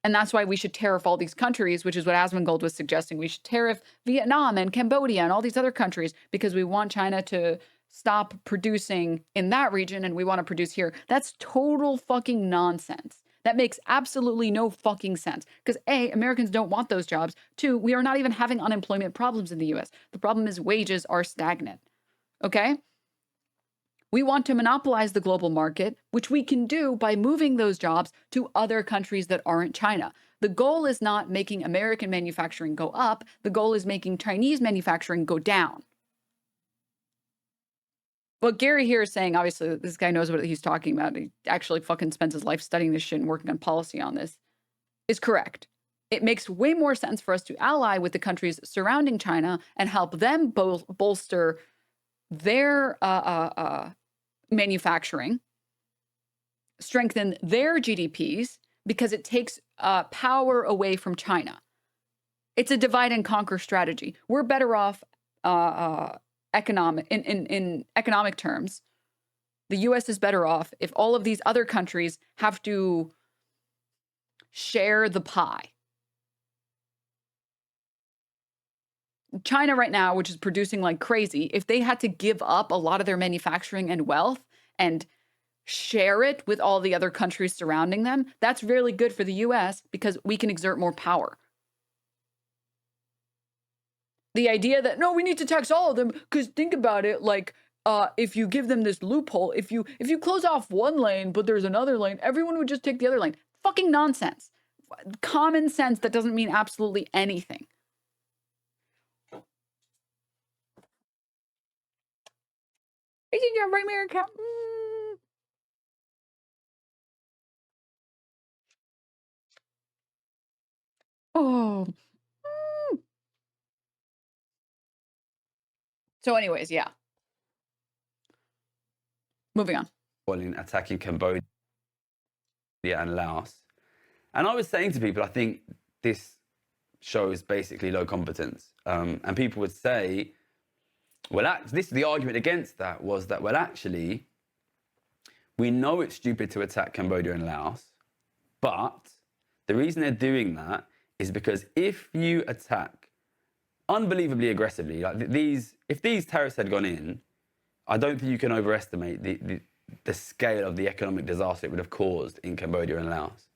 and that's why we should tariff all these countries, which is what Asmongold was suggesting. We should tariff Vietnam and Cambodia and all these other countries because we want China to stop producing in that region and we want to produce here. That's total fucking nonsense. That makes absolutely no fucking sense. Because A, Americans don't want those jobs. 2, we are not even having unemployment problems in the US. The problem is wages are stagnant. Okay? We want to monopolize the global market, which we can do by moving those jobs to other countries that aren't China. The goal is not making American manufacturing go up. The goal is making Chinese manufacturing go down. What Gary here is saying, obviously, this guy knows what he's talking about. He actually fucking spends his life studying this shit and working on policy on this, is correct. It makes way more sense for us to ally with the countries surrounding China and help them bolster their manufacturing, strengthen their GDPs, because it takes power away from China. It's a divide and conquer strategy. We're better off in economic terms. The US is better off if all of these other countries have to share the pie. China right now, which is producing like crazy, if they had to give up a lot of their manufacturing and wealth and share it with all the other countries surrounding them, that's really good for the US because we can exert more power. The idea that, no, we need to tax all of them, because think about it, like, if you give them this loophole, if you close off one lane, but there's another lane, everyone would just take the other lane. Fucking nonsense. Common sense that doesn't mean absolutely anything. I think you're right, America. Oh. So anyways, yeah. Moving on. In attacking Cambodia and Laos. And I was saying to people, I think this shows basically low competence. And people would say, well, the argument against that was that, well, actually, we know it's stupid to attack Cambodia and Laos, but the reason they're doing that is because if you attack unbelievably aggressively, like if these tariffs had gone in, I don't think you can overestimate the scale of the economic disaster it would have caused in Cambodia and Laos.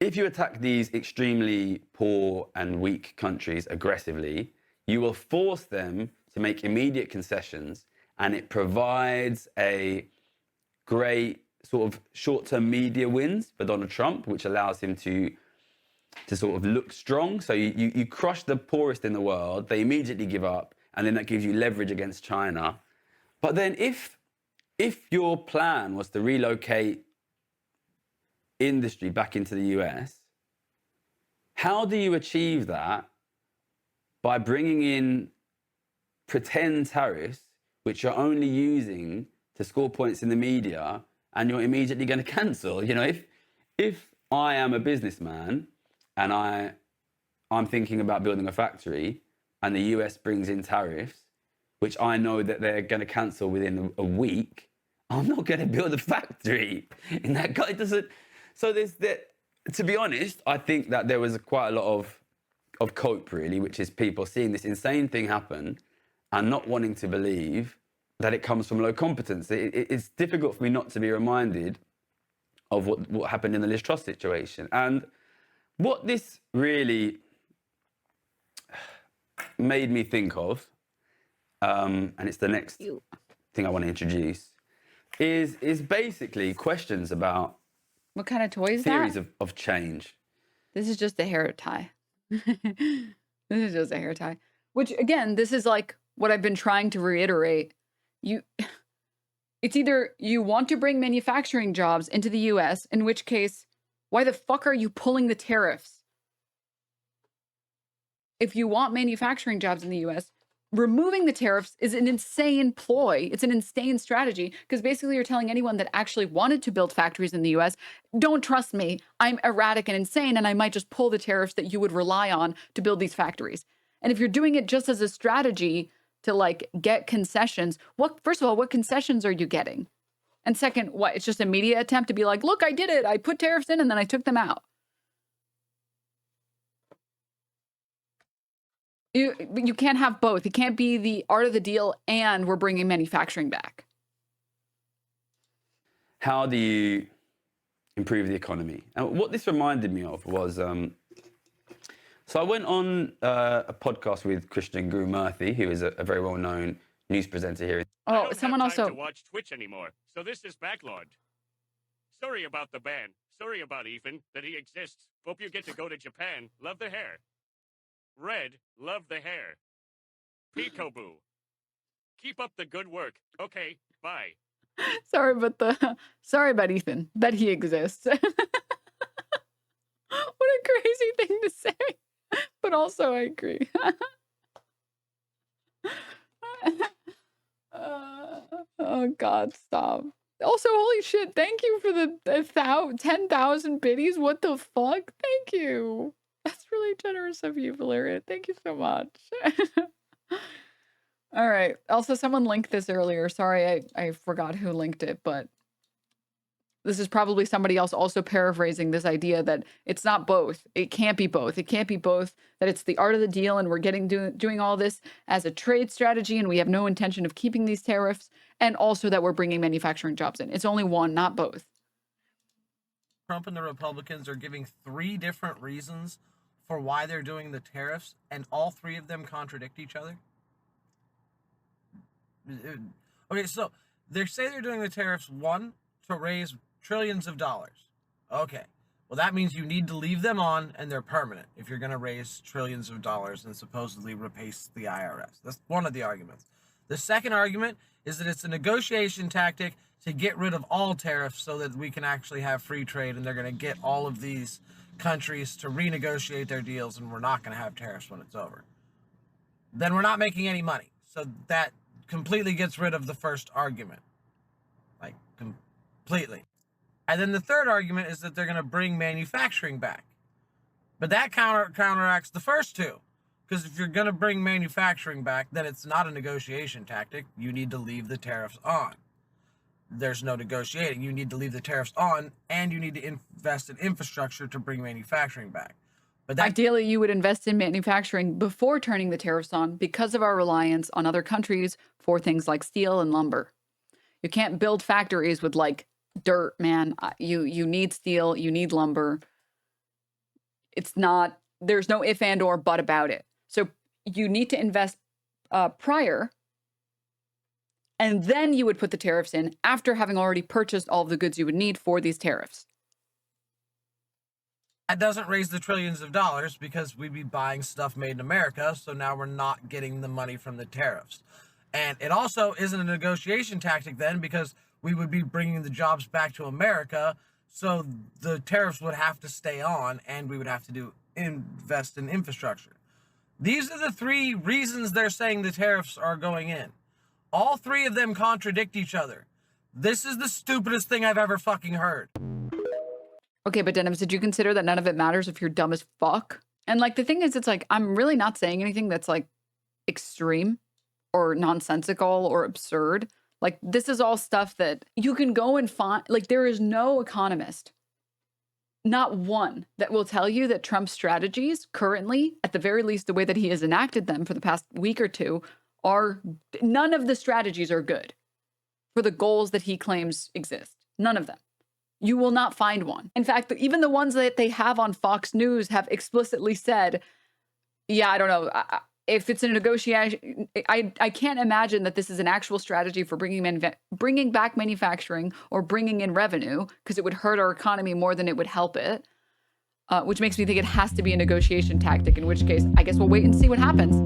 If you attack these extremely poor and weak countries aggressively, you will force them to make immediate concessions, and it provides a great sort of short-term media wins for Donald Trump, which allows him to sort of look strong. So you crush the poorest in the world, they immediately give up, and then that gives you leverage against China. But then if your plan was to relocate industry back into the US, how do you achieve that? By bringing in pretend tariffs, which you're only using to score points in the media, and you're immediately going to cancel. You know, if I am a businessman and I'm thinking about building a factory, and the US brings in tariffs, which I know that they're going to cancel within a week, I'm not going to build a factory in that guy. It doesn't. So to be honest, I think that there was quite a lot of cope, really, which is people seeing this insane thing happen and not wanting to believe that it comes from low competence. It's difficult for me not to be reminded of what happened in the Liz Truss situation. And what this really made me think of, and it's the next thing I want to introduce, is basically questions about what kind of toy is theories that? of change. This is just a hair tie. This is just a hair tie. Which, again, this is like what I've been trying to reiterate. It's either you want to bring manufacturing jobs into the US, in which case, why the fuck are you pulling the tariffs? If you want manufacturing jobs in the US, removing the tariffs is an insane ploy. It's an insane strategy, because basically you're telling anyone that actually wanted to build factories in the US, don't trust me, I'm erratic and insane, and I might just pull the tariffs that you would rely on to build these factories. And if you're doing it just as a strategy to like get concessions, first of all, what concessions are you getting? And second, what? It's just a media attempt to be like, look, I did it. I put tariffs in and then I took them out. You can't have both. It can't be the art of the deal and we're bringing manufacturing back. How do you improve the economy? And what this reminded me of was, so I went on a podcast with Christian Guru Murthy, who is a very well-known news presenter here. Oh, someone I don't have also time to watch Twitch anymore, so this is backlogged. Sorry about the ban. Sorry about Ethan, that he exists. Hope you get to go to Japan. Love the hair. Red, love the hair. Peekaboo. Keep up the good work. Okay, bye. sorry about Ethan, that he exists. What a crazy thing to say. But also I agree. Oh God, stop. Also, holy shit, thank you for the 10,000 biddies. What the fuck? Thank you. That's really generous of you, Valeria. Thank you so much. All right. Also, someone linked this earlier. Sorry, I forgot who linked it, but This is probably somebody else also paraphrasing this idea that it's not both. It can't be both. It can't be both, that it's the art of the deal and we're doing all this as a trade strategy and we have no intention of keeping these tariffs, and also that we're bringing manufacturing jobs in. It's only one, not both. Trump and the Republicans are giving 3 different reasons for why they're doing the tariffs, and all 3 of them contradict each other. Okay, so they say they're doing the tariffs, 1, to raise trillions of dollars. Okay, well, that means you need to leave them on and they're permanent if you're going to raise trillions of dollars and supposedly replace the IRS. That's one of the arguments. The second argument is that it's a negotiation tactic to get rid of all tariffs so that we can actually have free trade, and they're going to get all of these countries to renegotiate their deals, and we're not going to have tariffs when it's over. Then we're not making any money. So that completely gets rid of the first argument. Like, completely. And then the third argument is that they're going to bring manufacturing back. But that counteracts the first 2. Because if you're going to bring manufacturing back, then it's not a negotiation tactic. You need to leave the tariffs on. There's no negotiating. You need to leave the tariffs on, and you need to invest in infrastructure to bring manufacturing back. But ideally, you would invest in manufacturing before turning the tariffs on because of our reliance on other countries for things like steel and lumber. You can't build factories with like dirt, man. You need steel, you need lumber. It's not, there's no if and or but about it. So you need to invest prior, and then you would put the tariffs in after having already purchased all of the goods you would need for these tariffs. That doesn't raise the trillions of dollars because we'd be buying stuff made in America, so now we're not getting the money from the tariffs. And it also isn't a negotiation tactic then, because we would be bringing the jobs back to America, so the tariffs would have to stay on, and we would have to invest in infrastructure. These are the 3 reasons they're saying the tariffs are going in. All 3 of them contradict each other. This is the stupidest thing I've ever fucking heard. Okay, but Denims, did you consider that none of it matters if you're dumb as fuck? And like, the thing is, it's like, I'm really not saying anything that's like extreme or nonsensical or absurd. Like, this is all stuff that you can go and find. Like, there is no economist, not one, that will tell you that Trump's strategies currently, at the very least, the way that he has enacted them for the past week or 2, none of the strategies are good for the goals that he claims exist. None of them. You will not find one. In fact, even the ones that they have on Fox News have explicitly said, yeah, I don't know. If it's a negotiation, I can't imagine that this is an actual strategy for bringing back manufacturing or bringing in revenue, because it would hurt our economy more than it would help it, which makes me think it has to be a negotiation tactic, in which case I guess we'll wait and see what happens.